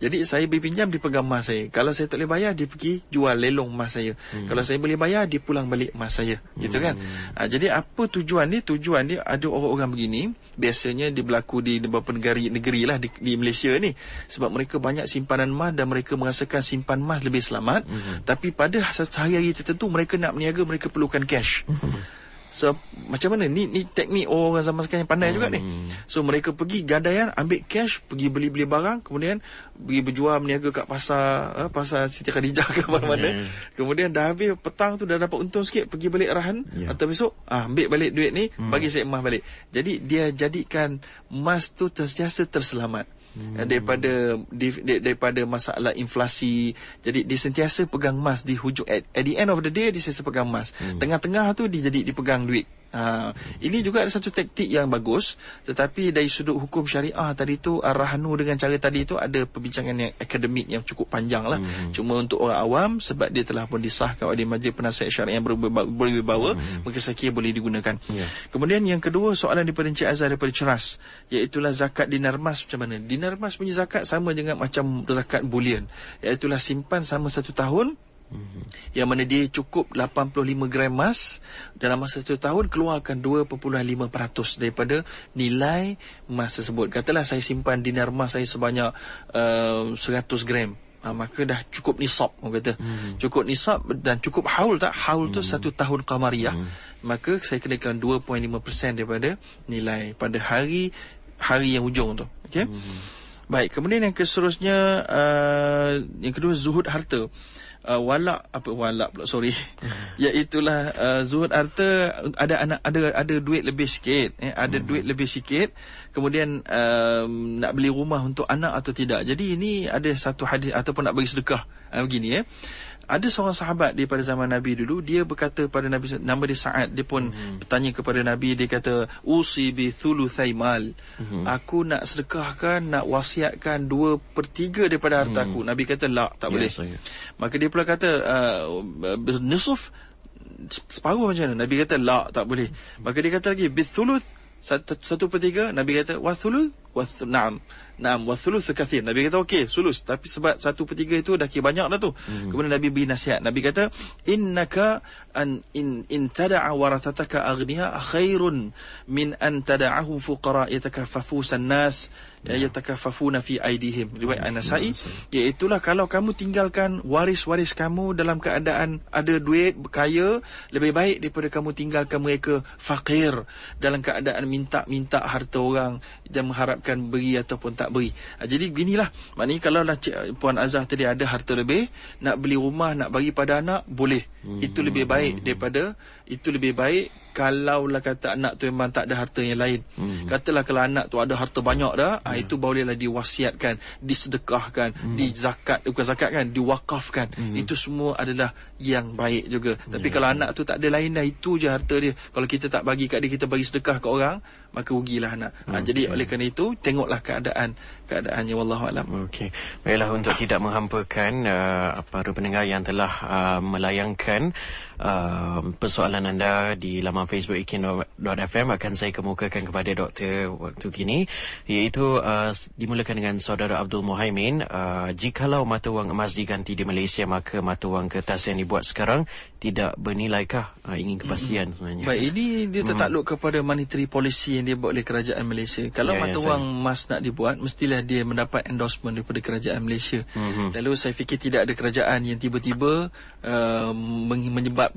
Jadi saya beri pinjam, dia pegang emas saya. Kalau saya tak boleh bayar, dia pergi jual lelong emas saya. Kalau saya boleh bayar, dia pulang balik emas saya. Gitu kan. Jadi apa tujuan dia? Tujuan dia, ada orang-orang begini, biasanya dia berlaku di beberapa negeri lah di Malaysia ni. Sebab mereka banyak simpanan emas dan mereka merasakan simpan emas lebih selamat. Tapi pada hari-hari tertentu mereka nak berniaga, mereka perlukan cash. So macam mana ni teknik orang zaman sekarang yang pandai juga ni. So mereka pergi gadaian, ambil cash, pergi beli-beli barang, kemudian pergi berjual berniaga kat pasar Siti Khadijah ke mana-mana. Kemudian dah habis petang tu dah dapat untung sikit, pergi balik arahan atau besok ambil balik duit ni, bagi saya emas balik. Jadi dia jadikan emas tu sentiasa terselamat. Daripada masalah inflasi. Jadi dia sentiasa pegang emas di hujung, at the end of the day dia sentiasa pegang emas. Tengah-tengah tu dia pegang duit. Ini juga ada satu taktik yang bagus, tetapi dari sudut hukum syariah tadi tu, Ar-Rahnu dengan cara tadi tu ada perbincangan yang akademik yang cukup panjang lah. Cuma untuk orang awam, sebab dia telah pun disahkan oleh Majlis Penasihat Syariah yang berwibawa, maka saya kira boleh digunakan. Kemudian yang kedua, soalan daripada Encik Azhar daripada Ceras, iaitulah zakat dinar emas macam mana. Dinar emas punya zakat sama dengan macam zakat bullion, iaitulah simpan sama 1 tahun, yang mana dia cukup 85 gram emas dalam masa 1 tahun, keluarkan 2.5% daripada nilai emas tersebut. Katalah saya simpan dinar emas saya sebanyak 100 gram, maka dah cukup nisab, orang kata. Cukup nisab dan cukup haul tak? Haul tu 1 tahun qamariyah. Maka saya kenakan 2.5% daripada nilai pada hari yang hujung tu. Okey. Baik, kemudian yang seterusnya, yang kedua, zuhud harta. Iaitulah zuhud harta, ada duit lebih sikit, ada duit lebih sikit, kemudian nak beli rumah untuk anak atau tidak. Jadi ini ada satu hadis, ataupun nak bagi sedekah, begini Ada seorang sahabat daripada zaman Nabi dulu, dia berkata pada Nabi, nama dia Sa'ad, dia pun bertanya kepada Nabi, dia kata, usi bi thuluthai mal. Aku nak sedekahkan, nak wasiatkan 2/3 daripada harta aku. Nabi kata, tak boleh. Maka dia pula kata, nisuf, separuh macam mana? Nabi kata, tak boleh. Maka dia kata lagi, bi thuluth, 1/3. Nabi kata, wa thuluth, Naam, wa thuluth kathir. Nabi kata okey, sulus, tapi sebab 1/3 itu dah kira banyak dah tu. Kemudian Nabi beri nasihat. Nabi kata, innaka in tada'a warathataka aghniya khairun min an tada'ahum fuqara yatakaffafusan nas yatakaffafuna fi aidihim. Riwayat An-Nasa'i. Iaitulah kalau kamu tinggalkan waris-waris kamu dalam keadaan ada duit, berkaya, lebih baik daripada kamu tinggalkan mereka fakir dalam keadaan minta harta orang dan mengharapkan beri ataupun tak beri. Jadi beginilah, maknanya kalau Puan Azhar tadi ada harta lebih, nak beli rumah, nak bagi pada anak, boleh. Itu lebih baik daripada, itu lebih baik kalaulah kata anak tu memang tak ada harta yang lain. Katalah kalau anak tu ada harta banyak dah, itu bolehlah diwasiatkan, disedekahkan, bukan zakat kan, diwakafkan. Itu semua adalah yang baik juga. Tapi kalau anak tu tak ada lain dah, itu je harta dia. Kalau kita tak bagi kat dia, kita bagi sedekah kat orang, maka rugilah anak. Jadi oleh kerana itu, tengoklah keadaannya, wallahu alam. Okey. Baiklah, untuk tidak menghampakan para pendengar yang telah melayangkan persoalan anda di laman Facebook ikin.fm, akan saya kemukakan kepada doktor waktu kini, iaitu dimulakan dengan saudara Abdul Muhaimin. Jikalau mata wang emas diganti di Malaysia, maka mata wang kertas yang dibuat sekarang tidak bernilaikah? Ingin kepastian sebenarnya. Baik, ini dia tertakluk kepada monetary policy yang dibuat oleh kerajaan Malaysia. Kalau mata wang emas nak dibuat, mestilah dia mendapat endorsement daripada kerajaan Malaysia. Lalu saya fikir tidak ada kerajaan yang tiba-tiba menyebab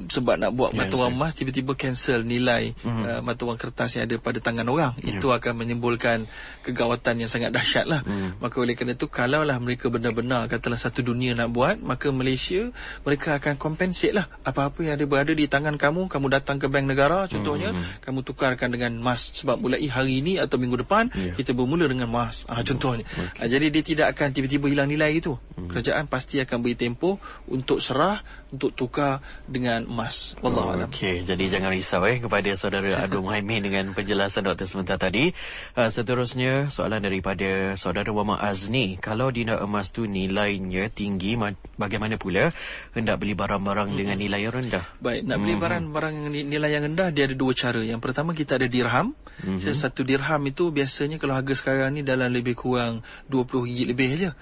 sebab nak buat mata wang emas, tiba-tiba cancel nilai mata wang kertas yang ada pada tangan orang. Itu akan menimbulkan kegawatan yang sangat dahsyat lah. Maka oleh kerana itu, kalaulah mereka benar-benar katalah satu dunia nak buat, maka Malaysia, mereka akan compensate lah apa-apa yang ada berada di tangan kamu. Kamu datang ke bank negara contohnya, kamu tukarkan dengan emas, sebab mulai hari ini atau minggu depan kita bermula dengan emas, contohnya. Jadi dia tidak akan tiba-tiba hilang nilai itu. Kerajaan pasti akan beri tempoh untuk serah, untuk tukar dengan emas. Wallahualam. Okey, jadi jangan jangan risau kepada saudara Abdul Muhaimin dengan penjelasan doktor sebentar tadi. Seterusnya soalan daripada saudara Muhammad Azni. Kalau dinar emas tu nilainya tinggi, bagaimana pula hendak beli barang-barang dengan nilai yang rendah? Baik, nak beli barang-barang nilai yang rendah, dia ada dua cara. Yang pertama, kita ada dirham. Satu dirham itu biasanya kalau harga sekarang ni dalam lebih kurang RM20 lebih aja.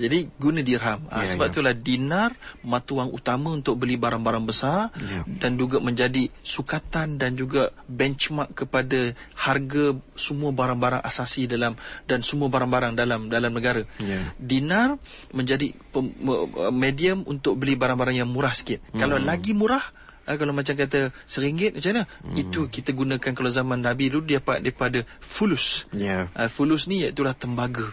Jadi guna dirham. Sebab itulah dinar mata wang utama untuk beli barang-barang besar dan juga menjadi sukatan dan juga benchmark kepada harga semua barang-barang asasi dan semua barang-barang dalam negara. Dinar menjadi medium untuk beli barang-barang yang murah sikit. Kalau lagi murah, kalau macam kata RM1 macam mana? Itu kita gunakan kalau zaman Nabi dulu dia daripada fulus. Fulus ni iaitulah tembaga.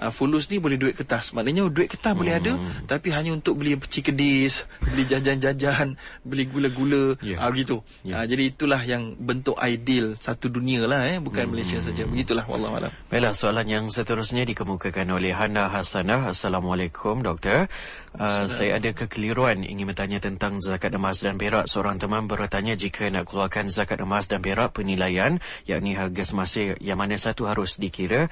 Fulus ni boleh duit kertas. Maknanya duit kertas boleh ada, tapi hanya untuk beli cikedis, beli jajan-jajan, beli gula-gula, begitu. Jadi itulah yang bentuk ideal satu dunia lah, bukan Malaysia saja. Begitulah, wallahualam. Baiklah, soalan yang seterusnya dikemukakan oleh Hana Hasanah. Assalamualaikum doktor. Saya ada kekeliruan ingin bertanya tentang zakat emas dan perak. Seorang teman bertanya jika nak keluarkan zakat emas dan perak, penilaian yakni harga semasa yang mana satu harus dikira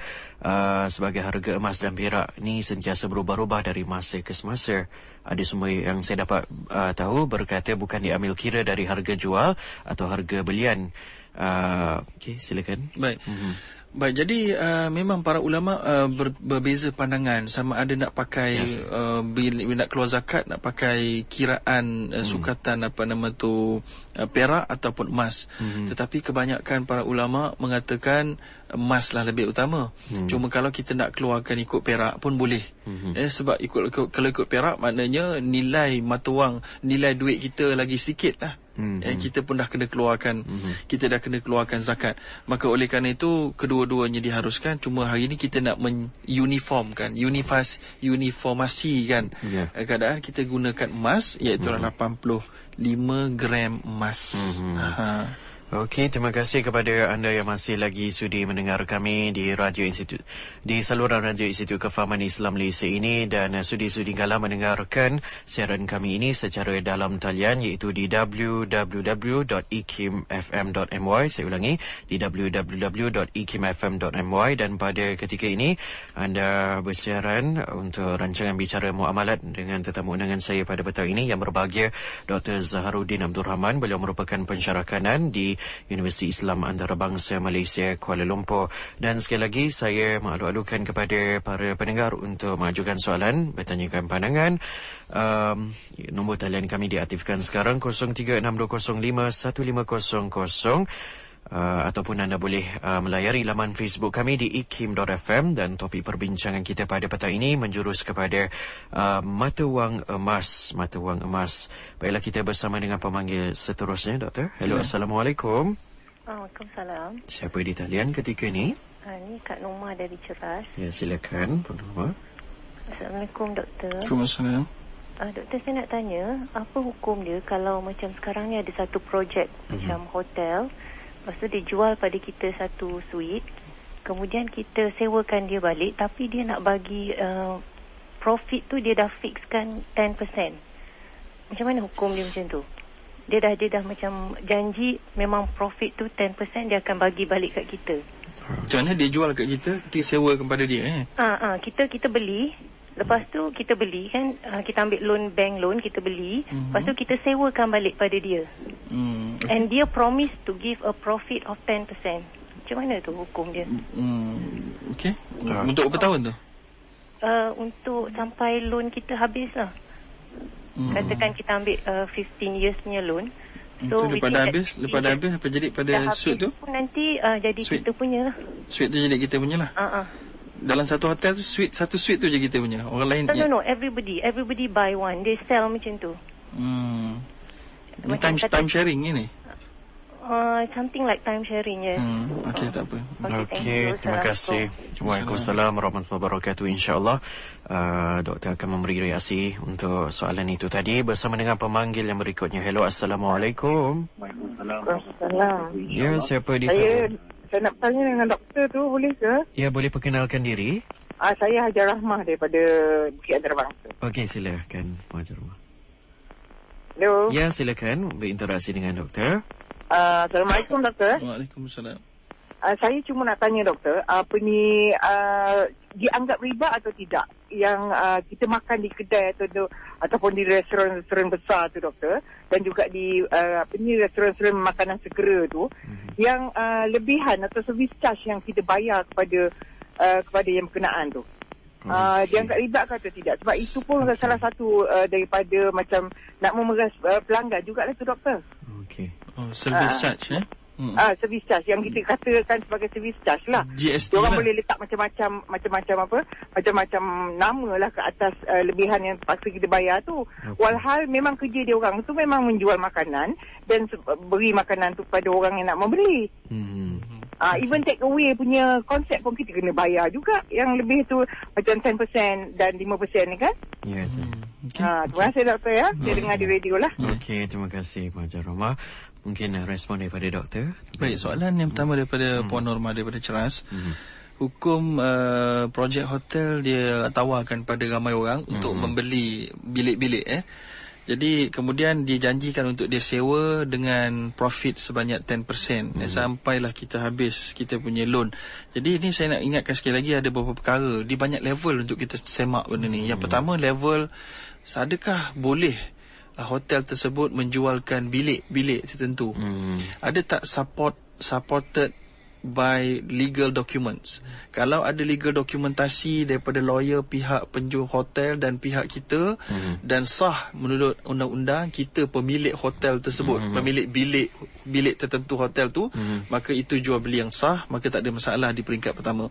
sebagai harga emas dan perak ni sentiasa berubah-ubah dari masa ke semasa. Ada semua yang saya dapat tahu berkata bukan diambil kira dari harga jual atau harga belian. Okey, silakan. Baik. Baik, jadi memang para ulama berbeza pandangan sama ada nak pakai bila nak keluar zakat nak pakai kiraan sukatan perak ataupun emas. Tetapi kebanyakan para ulama mengatakan emas lah lebih utama. Cuma kalau kita nak keluarkan ikut perak pun boleh. Sebab kalau ikut perak maknanya nilai mata wang, nilai duit kita lagi sikit lah. Kita pun dah kena keluarkan kita dah kena keluarkan zakat. Maka oleh kerana itu kedua-duanya diharuskan. Cuma hari ini kita nak uniformkan, uniformasikan keadaan. Kita gunakan emas, iaitu 85 gram emas. Okey, terima kasih kepada anda yang masih lagi sudi mendengar kami di Radio Institut, di saluran Radio Institut Kefahaman Islam Malaysia ini, dan sudi-sudi kala mendengarkan siaran kami ini secara dalam talian iaitu di www.ikimfm.my. Saya ulangi, di www.ikimfm.my. Dan pada ketika ini anda bersiaran untuk rancangan bicara muamalat dengan tetamu undangan saya pada petang ini yang berbahagia Dr. Zaharuddin Abdul Rahman. Beliau merupakan pensyarah kanan di Universiti Islam Antarabangsa Malaysia Kuala Lumpur. Dan sekali lagi saya mengalu-alukan kepada para pendengar untuk mengajukan soalan, bertanyakan pandangan. Nombor talian kami diaktifkan sekarang 0362051500. Ataupun anda boleh melayari laman Facebook kami di ikim.fm. Dan topik perbincangan kita pada petang ini menjurus kepada mata wang emas. Baiklah, kita bersama dengan pemanggil seterusnya, doktor. Hello, Assalamualaikum. Waalaikumsalam. Siapa di talian ketika ini? Ni Kak Norma dari Ceras. Ya, silakan, Puan Norma. Assalamualaikum, doktor. Waalaikumsalam. Doktor, saya nak tanya, apa hukum dia kalau macam sekarang ni ada satu projek macam hotel. Lepas tu dia jual pada kita satu suite. Kemudian kita sewakan dia balik, tapi dia nak bagi profit tu dia dah fixkan 10%. Macam mana hukum dia macam tu? Dia dah macam janji memang profit tu 10% dia akan bagi balik kat kita. Macam mana dia jual kat kita sewa kepada dia? Kita beli. Lepas tu kita beli kan, kita ambil bank loan, kita beli. Lepas tu kita sewakan balik pada dia. Okay. And dia promise to give a profit of 10%. Macam mana tu hukum dia? Okey. Untuk berapa tahun tu? Untuk sampai loan kita habis lah. Katakan kita ambil 15 years punya loan. So lepas dah habis apa jadi pada suite tu? Nanti jadi suite. Kita punya lah. Suite tu jadi kita punya lah. Dalam satu hotel tu satu suite tu je kita punya. Orang lain No, everybody buy one. They sell macam tu. Time sharing ni. Something like time sharing, yes. Okey, tak apa. Okey, terima kasih. Waalaikumsalam warahmatullahi wabarakatuh. InsyaAllah doktor akan memberi reaksi untuk soalan itu tadi bersama dengan pemanggil yang berikutnya. Hello, Assalamualaikum. Waalaikumsalam. Ya, siapa di sana? Saya nak tanya dengan doktor tu, boleh ke? Ya, boleh perkenalkan diri. Saya Hajar Rahmah daripada Bukit Antarabangsa. Okey, silakan Hajar Rahmah. Hello. Ya, silakan berinteraksi dengan doktor. Assalamualaikum doktor. Waalaikumsalam. Saya cuma nak tanya doktor, dianggap riba atau tidak yang kita makan di kedai ataupun di restoran besar tu doktor, dan juga di restoran makanan segera tu, yang lebihan atau service charge yang kita bayar kepada yang berkenaan tu. Dianggap riba ke atau tidak? Sebab itu pun salah satu daripada macam nak memeras pelanggan jugalah tu doktor. Service charge service charge yang kita katakan sebagai service charge lah. GST Orang lah. boleh letak macam-macam nama lah ke atas lebihan yang terpaksa kita bayar tu. Walhal memang kerja dia orang tu memang menjual makanan dan beri makanan tu pada orang yang nak membeli. Even take away punya konsep pun kita kena bayar juga. Yang lebih tu macam 10% dan 5% ni kan. Yes. Terima kasih doktor ya. Saya dengar di radio lah. Okey, terima kasih Pak Roma. Mungkin respon daripada doktor. Baik, soalan yang pertama daripada Puan Norma daripada Ceras. Hukum projek hotel dia tawarkan pada ramai orang untuk membeli bilik-bilik Jadi kemudian dijanjikan untuk dia sewa dengan profit sebanyak 10% sampailah kita habis kita punya loan. Jadi ini saya nak ingatkan sekali lagi, ada beberapa perkara di banyak level untuk kita semak benda ni. Yang pertama, level adakah boleh hotel tersebut menjualkan bilik-bilik tertentu? Ada tak supported by legal documents? Kalau ada legal dokumentasi daripada lawyer pihak penjual hotel dan pihak kita dan sah menurut undang-undang, kita pemilik hotel tersebut, pemilik bilik tertentu hotel tu, maka itu jual beli yang sah, maka tak ada masalah di peringkat pertama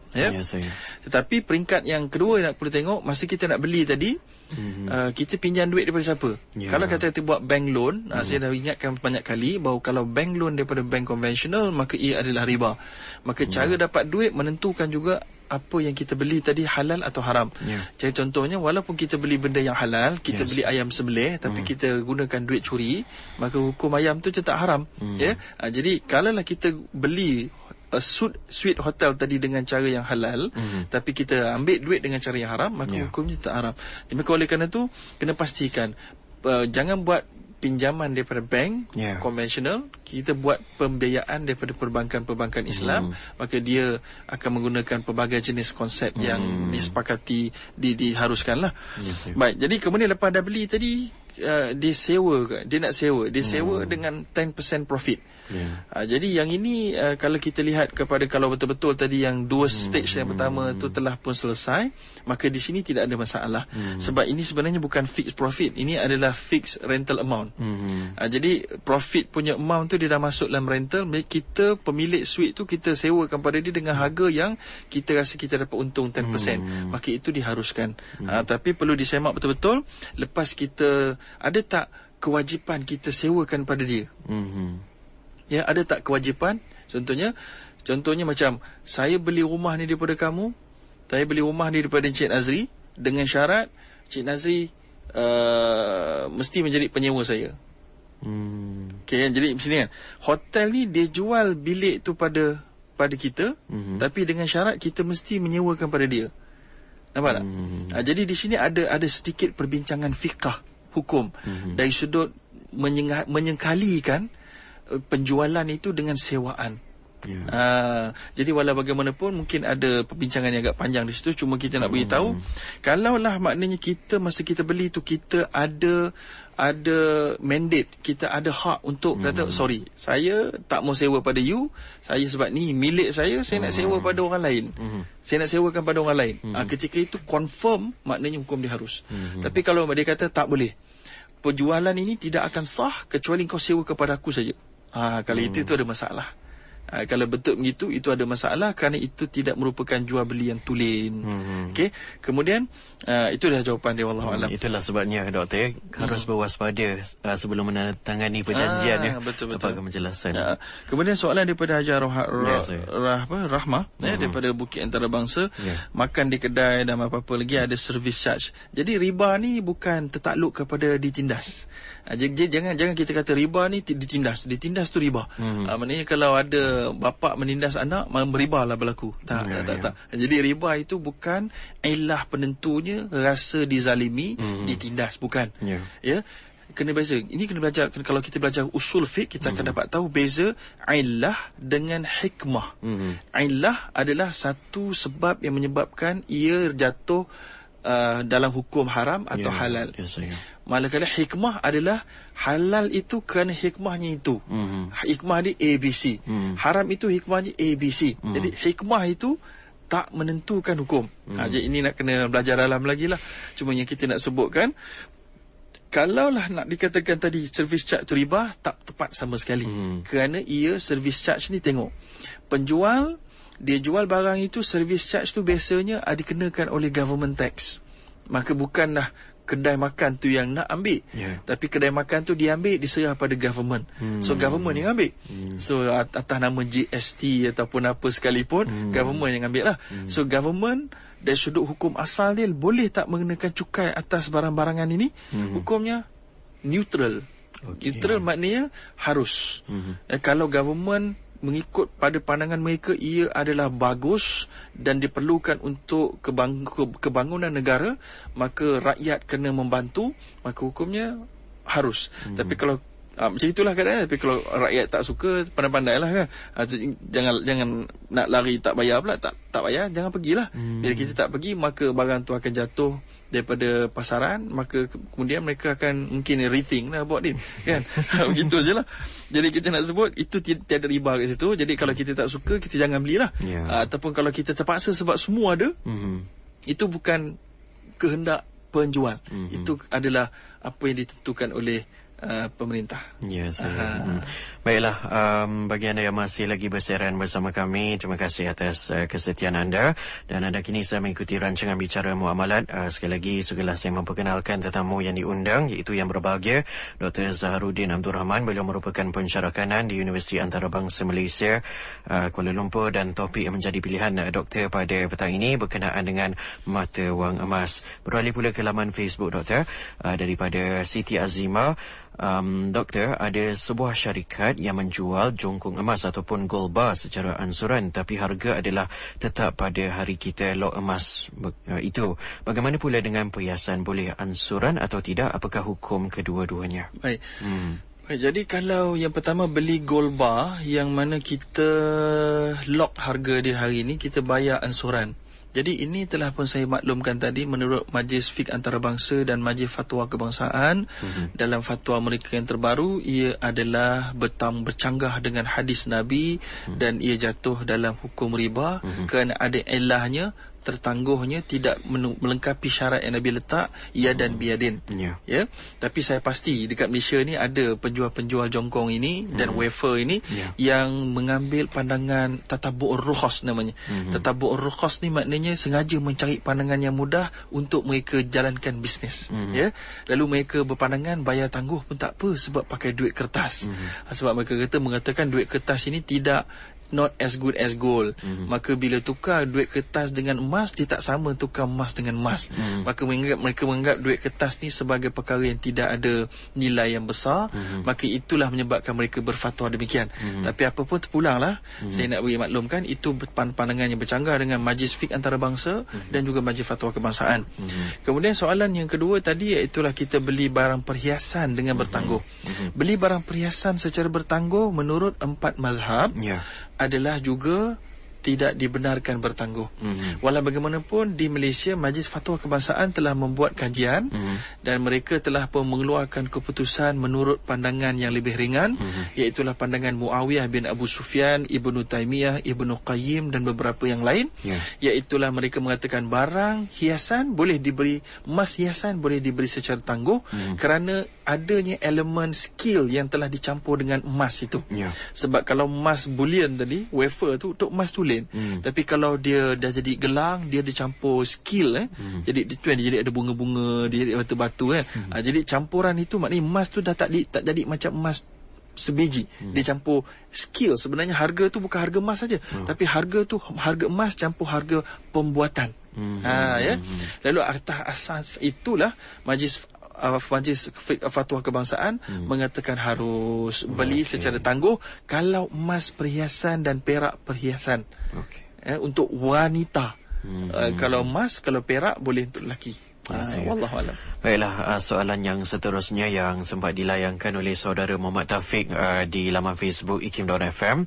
Tetapi peringkat yang kedua yang nak perlu tengok, masa kita nak beli tadi, kita pinjam duit daripada siapa? Kalau kata kita buat bank loan, saya dah ingatkan banyak kali bahawa kalau bank loan daripada bank konvensional, maka ia adalah riba. Maka cara dapat duit menentukan juga apa yang kita beli tadi halal atau haram. Jadi contohnya, walaupun kita beli benda yang halal, kita beli ayam sembelih, tapi kita gunakan duit curi, maka hukum ayam tu tetap haram. Jadi kalaulah kita beli suite hotel tadi dengan cara yang halal, tapi kita ambil duit dengan cara yang haram, maka hukumnya tak haram. Jadi oleh kerana tu kena pastikan jangan buat pinjaman daripada bank konvensional, kita buat pembiayaan daripada perbankan-perbankan Islam, maka dia akan menggunakan pelbagai jenis konsep yang disepakati, diharuskanlah. Baik, jadi kemudian lepas dah beli tadi, dia nak sewa dengan 10% profit. Jadi yang ini kalau kita lihat kepada, kalau betul-betul tadi yang dua stage yang pertama tu telah pun selesai, maka di sini tidak ada masalah. Sebab ini sebenarnya bukan fixed profit, ini adalah fixed rental amount. Jadi profit punya amount tu dia dah masuk dalam rental, kita pemilik suite tu kita sewakan pada dia dengan harga yang kita rasa kita dapat untung 10%, maka itu diharuskan. Tapi perlu disemak betul-betul, lepas kita ada tak kewajipan kita sewakan pada dia. Ada tak kewajipan? Contohnya macam saya beli rumah ni daripada kamu, saya beli rumah ni daripada Encik Nazri dengan syarat Encik Nazri mesti menjadi penyewa saya. Jadi macam ni kan, hotel ni dia jual bilik tu pada kita, tapi dengan syarat kita mesti menyewakan pada dia. Nampak tak? Jadi di sini ada sedikit perbincangan fiqah hukum dari sudut menyengkalikan penjualan itu dengan sewaan. Jadi walau bagaimanapun mungkin ada perbincangan yang agak panjang di situ, cuma kita nak beritahu kalaulah maknanya kita masa kita beli tu kita ada mandate, kita ada hak untuk kata sorry, saya tak mau sewa pada you, saya sebab ni milik saya nak sewa pada orang lain. Saya nak sewakan pada orang lain. Ketika itu confirm, maknanya hukum dia harus. Tapi kalau dia kata tak boleh, penjualan ini tidak akan sah kecuali kau sewa kepada aku saja, kalau itu ada masalah. Kalau betul begitu, itu ada masalah kerana itu tidak merupakan jual beli yang tulen. Kemudian itu dah jawapan dia, wallahualam. Itulah sebabnya doktor harus berwaspada sebelum menandatangani perjanjian betul. Dapatkan penjelasan. Kemudian soalan daripada Hajar Rahmah daripada Bukit Antarabangsa, makan di kedai dan apa-apa lagi ada service charge. Jadi riba ni bukan tertakluk kepada ditindas. Jadi jangan kita kata riba ni ditindas tu riba. Maknanya kalau ada bapa menindas anak, riba lah berlaku. Tak. Jadi riba itu bukan ilah penentunya rasa dizalimi, ditindas, bukan. kena beza. Ini kena belajar. Kalau kita belajar usul fiqh, kita akan dapat tahu beza illah dengan hikmah. Illah adalah satu sebab yang menyebabkan ia jatuh dalam hukum haram atau halal. Manakala hikmah adalah halal itu kerana hikmahnya itu. Hikmah dia ABC. Haram itu hikmahnya ABC. Jadi hikmah itu tak menentukan hukum. Jadi ini nak kena belajar dalam lagi lah. Cuma yang kita nak sebutkan, kalaulah nak dikatakan tadi service charge tu riba, tak tepat sama sekali. Kerana ia service charge ni, tengok, penjual dia jual barang itu, service charge tu biasanya dikenakan oleh government tax. Maka bukanlah kedai makan tu yang nak ambil, tapi kedai makan tu diambil, diserah pada government. So government yang ambil. So atas nama GST ataupun apa sekalipun, government yang ambil lah. So government dari sudut hukum asal dia boleh tak mengenakan cukai atas barang-barangan ini? Hukumnya neutral. Neutral maknanya harus. Kalau government mengikut pada pandangan mereka ia adalah bagus dan diperlukan untuk kebangunan negara, maka rakyat kena membantu, maka hukumnya harus. Tapi kalau macam itulah keadaan. Tapi kalau rakyat tak suka, pandai-pandai lah kan. Jangan nak lari tak bayar pula. Tak bayar, jangan pergilah. Bila kita tak pergi, maka barang tu akan jatuh daripada pasaran, maka kemudian mereka akan mungkin rethink lah buat ni kan. Begitu je lah. Jadi kita nak sebut itu tiada riba kat situ. Jadi kalau kita tak suka, kita jangan belilah. Ataupun kalau kita terpaksa sebab semua ada, itu bukan kehendak penjual. Itu adalah apa yang ditentukan oleh pemerintah. Ya, saya. Baiklah, bagi anda yang masih lagi bersiaran bersama kami, terima kasih atas kesetiaan anda. Dan anda kini saya mengikuti rancangan Bicara Muamalat. Sekali lagi, segala saya memperkenalkan tetamu yang diundang, iaitu yang berbahagia Dr. Zaharuddin Abdul Rahman. Beliau merupakan pensyarah kanan di Universiti Antarabangsa Malaysia, Kuala Lumpur, dan topik yang menjadi pilihan doktor pada petang ini berkenaan dengan mata wang emas. Beralih pula ke laman Facebook doktor, daripada Siti Azima. Doktor, ada sebuah syarikat yang menjual jongkong emas ataupun gold bar secara ansuran, tapi harga adalah tetap pada hari kita log emas itu. Bagaimana pula dengan perhiasan, boleh ansuran atau tidak? Apakah hukum kedua-duanya? Baik. Jadi kalau yang pertama beli gold bar yang mana kita lock harga dia hari ini, kita bayar ansuran. Jadi ini telah pun saya maklumkan tadi, menurut Majlis Fiqh Antarabangsa dan Majlis Fatwa Kebangsaan, dalam fatwa mereka yang terbaru, ia adalah bercanggah dengan hadis Nabi dan ia jatuh dalam hukum riba kerana ada ilahnya, tertangguhnya, tidak melengkapi syarat yang Nabi letak, ya dan biadin. Ya. Tapi saya pasti dekat Malaysia ni ada penjual-penjual jongkong ini dan wafer ini yang mengambil pandangan tatabu'ur rukhas namanya. Tatabu'ur rukhas ni maknanya sengaja mencari pandangan yang mudah untuk mereka jalankan bisnes. Ya. Lalu mereka berpandangan bayar tangguh pun tak apa sebab pakai duit kertas. Sebab mereka mengatakan duit kertas ini not as good as gold. Maka bila tukar duit kertas dengan emas, dia tak sama tukar emas dengan emas. Maka mereka menganggap duit kertas ni sebagai perkara yang tidak ada nilai yang besar. Maka itulah menyebabkan mereka berfatwa demikian. Tapi apa pun terpulanglah, saya nak beri maklumkan itu pandangan yang bercanggah dengan Majlis Fiqh Antarabangsa dan juga Majlis Fatwa Kebangsaan. Kemudian soalan yang kedua tadi, iaitulah kita beli barang perhiasan dengan bertangguh. Beli barang perhiasan secara bertangguh menurut 4 mazhab adalah juga tidak dibenarkan bertangguh. Walau bagaimanapun di Malaysia Majlis Fatwa Kebangsaan telah membuat kajian dan mereka telah pun mengeluarkan keputusan menurut pandangan yang lebih ringan, iaitulah pandangan Muawiyah bin Abu Sufyan, Ibnu Taimiyah, Ibnu Qayyim dan beberapa yang lain. Iaitulah mereka mengatakan barang hiasan boleh diberi, emas hiasan boleh diberi secara tangguh kerana adanya elemen skill yang telah dicampur dengan emas itu. Sebab kalau emas bullion tadi, wafer tu untuk emas tulen. Tapi kalau dia dah jadi gelang, dia dicampur skill jadi itu dia jadi ada bunga-bunga, dia jadi batu-batu jadi campuran itu maknanya emas tu dah tak jadi macam emas sebiji. Dia campur skill. Sebenarnya harga tu bukan harga emas saja, tapi harga tu harga emas campur harga pembuatan. Lalu atas asas itulah Majlis Fatwa Kebangsaan mengatakan harus beli secara tangguh kalau emas perhiasan dan perak perhiasan untuk wanita. Kalau emas, kalau perak boleh untuk lelaki. Wallahualam. Baiklah, soalan yang seterusnya yang sempat dilayangkan oleh saudara Muhammad Taufik di laman Facebook ikim.fm.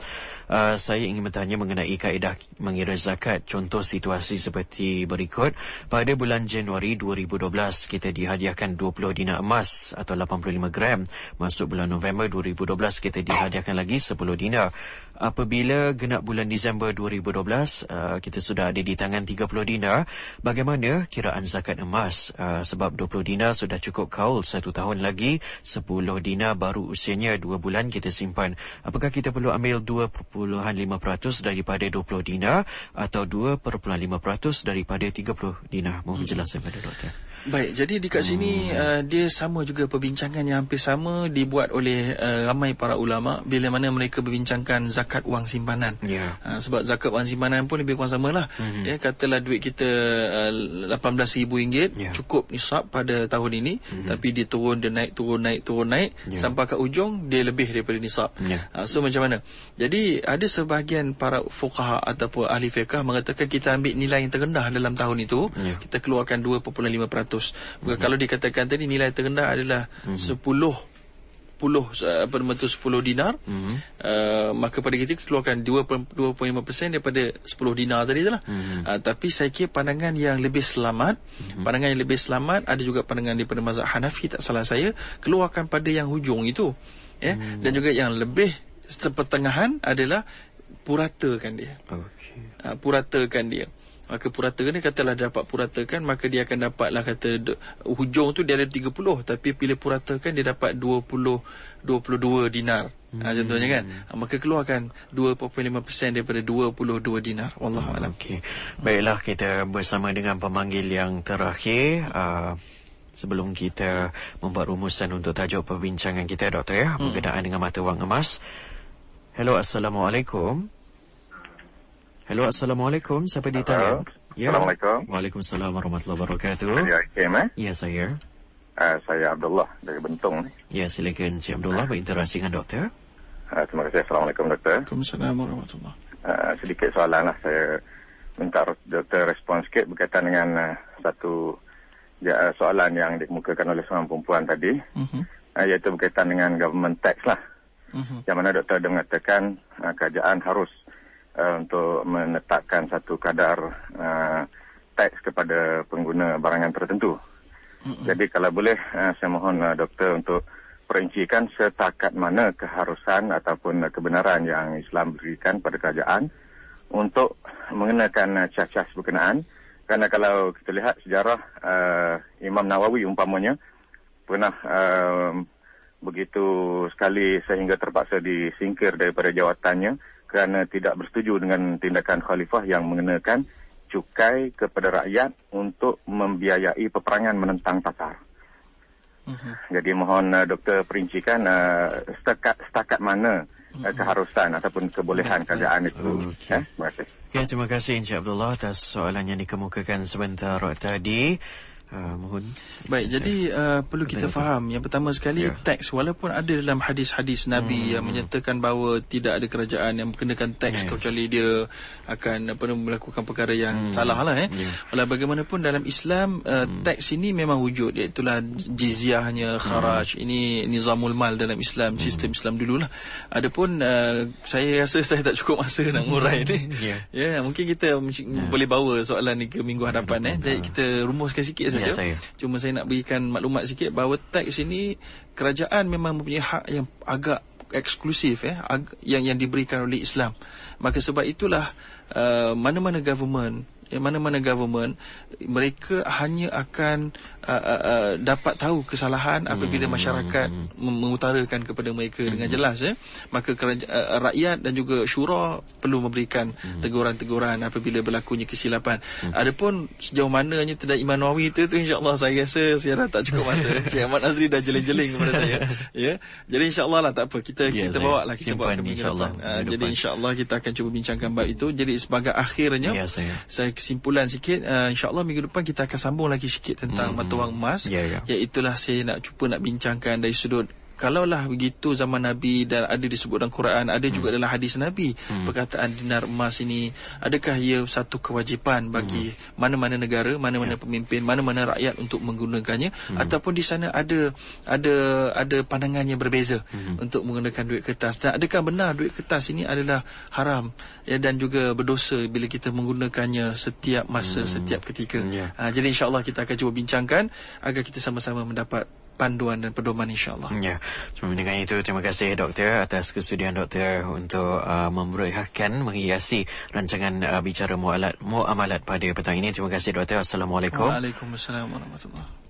Saya ingin bertanya mengenai kaedah mengira zakat. Contoh situasi seperti berikut. Pada bulan Januari 2012, kita dihadiahkan 20 dinar emas atau 85 gram. Masuk bulan November 2012, kita dihadiahkan lagi 10 dinar. Apabila genap bulan Disember 2012, kita sudah ada di tangan 30 dinar. Bagaimana kiraan zakat emas? Sebab 20 dinar sudah cukup kaul 1 tahun lagi, 10 dinar baru usianya 2 bulan kita simpan. Apakah kita perlu ambil 2.5% daripada 20 dinar atau 2.5% daripada 30 dinar? Mohon penjelasan pada doktor. Baik, jadi di kat sini dia sama juga perbincangan yang hampir sama dibuat oleh ramai para ulama bila mana mereka berbincangkan zakat wang simpanan. Sebab zakat wang simpanan pun lebih kurang samalah. Katalah duit kita RM18,000 cukup nisab pada tahun ini, tapi dia turun, dia naik, turun naik sampai ke ujung dia lebih daripada nisab. So macam mana? Jadi ada sebahagian para fuqaha ataupun ahli fiqh mengatakan kita ambil nilai yang terendah dalam tahun itu, kita keluarkan 2.5%. Kalau dikatakan tadi nilai terendah adalah 10 dinar, maka pada kita keluarkan 2.5% daripada 10 dinar tadi itulah. Tapi saya kira pandangan yang lebih selamat, ada juga pandangan daripada mazhab Hanafi tak salah saya, keluarkan pada yang hujung itu, dan juga yang lebih sepertengahan adalah puratakan dia. Puratakan dia. Maka puratakan dia, katalah dapat puratakan, maka dia akan dapatlah kata hujung tu dia ada 30, tapi bila puratakan dia dapat 22 dinar. Contohnya kan. Maka keluarkan 2.5% daripada 22 dinar. Wallahu a'lam. Baiklah, kita bersama dengan pemanggil yang terakhir. Sebelum kita membuat rumusan untuk tajuk perbincangan kita, doktor, berkenaan dengan mata wang emas. Hello, Assalamualaikum. Hello, Assalamualaikum. Siapa ditanya? Assalamualaikum. Waalaikumsalam warahmatullahi wabarakatuh. Saya Hakim, Ya, saya. Saya Abdullah dari Bentong. Ya, silakan Encik Abdullah berinteraksi dengan doktor. Terima kasih. Assalamualaikum, doktor. Waalaikumsalam warahmatullahi. Sedikit soalan lah. Saya minta doktor respon sikit berkaitan dengan satu soalan yang dikemukakan oleh seorang perempuan tadi, iaitu berkaitan dengan government tax lah. Yang mana doktor ada mengatakan kerajaan harus untuk menetapkan satu kadar teks kepada pengguna barangan tertentu. Jadi kalau boleh saya mohon doktor untuk perincikan setakat mana keharusan ataupun kebenaran yang Islam berikan pada kerajaan untuk mengenakan cas-cas berkenaan. Kerana kalau kita lihat sejarah Imam Nawawi umpamanya pernah begitu sekali sehingga terpaksa disingkir daripada jawatannya kerana tidak bersetuju dengan tindakan khalifah yang mengenakan cukai kepada rakyat untuk membiayai peperangan menentang Tatar. Jadi mohon doktor perincikan setakat mana keharusan ataupun kebolehan kerajaan itu. Terima kasih. Terima kasih Encik Abdullah atas soalan yang dikemukakan sebentar tadi. Mohon. Baik, jadi perlu kita faham yang pertama sekali, teks walaupun ada dalam hadis-hadis Nabi yang menyatakan bahawa tidak ada kerajaan yang mengenakan teks kecuali dia akan melakukan perkara yang salah lah. Walau bagaimanapun dalam Islam teks ini memang wujud, iaitulah jizyahnya, kharaj. Ini nizamul mal dalam Islam, sistem Islam dululah. Adapun saya rasa saya tak cukup masa nak ngurai ni. Mungkin kita boleh bawa soalan ni ke minggu hadapan. Jadi kita rumuskan sikit saja. Cuma saya nak berikan maklumat sikit bahawa teks ini kerajaan memang mempunyai hak yang agak eksklusif yang diberikan oleh Islam. Maka sebab itulah mana-mana government mereka hanya akan dapat tahu kesalahan apabila masyarakat mengutarakan kepada mereka dengan jelas. Maka rakyat dan juga syura perlu memberikan teguran-teguran apabila berlakunya kesilapan. Adapun sejauh mananya tentang Imam Nawawi itu insya-Allah saya rasa saya dah tak cukup masa. Cik Ahmad Nazri dah jeling-jeling kepada saya. Jadi insya-Allah lah, tak apa, kita bawa lah, kita bawa ke minggu depan. Jadi insya-Allah kita akan cuba bincangkan bab itu. Jadi sebagai akhirnya saya kesimpulan sikit, insya-Allah minggu depan kita akan sambung lagi sikit tentang mata wang emas. Iaitulah saya nak cuba nak bincangkan dari sudut kalaulah begitu zaman Nabi dan ada disebut dalam Quran, ada juga dalam hadis Nabi, perkataan dinar emas ini, adakah ia satu kewajipan bagi mana-mana negara, mana-mana pemimpin, mana-mana rakyat untuk menggunakannya, ataupun di sana ada pandangan yang berbeza untuk menggunakan duit kertas, dan adakah benar duit kertas ini adalah haram dan juga berdosa bila kita menggunakannya setiap masa, setiap ketika. Jadi insya-Allah kita akan cuba bincangkan agar kita sama-sama mendapat panduan dan pedoman, insya-Allah. Ya, dengan itu terima kasih doktor atas kesudian doktor untuk memeriahkan, menghiasi rancangan bicara muamalat pada petang ini. Terima kasih doktor. Assalamualaikum. Waalaikumsalam warahmatullahi.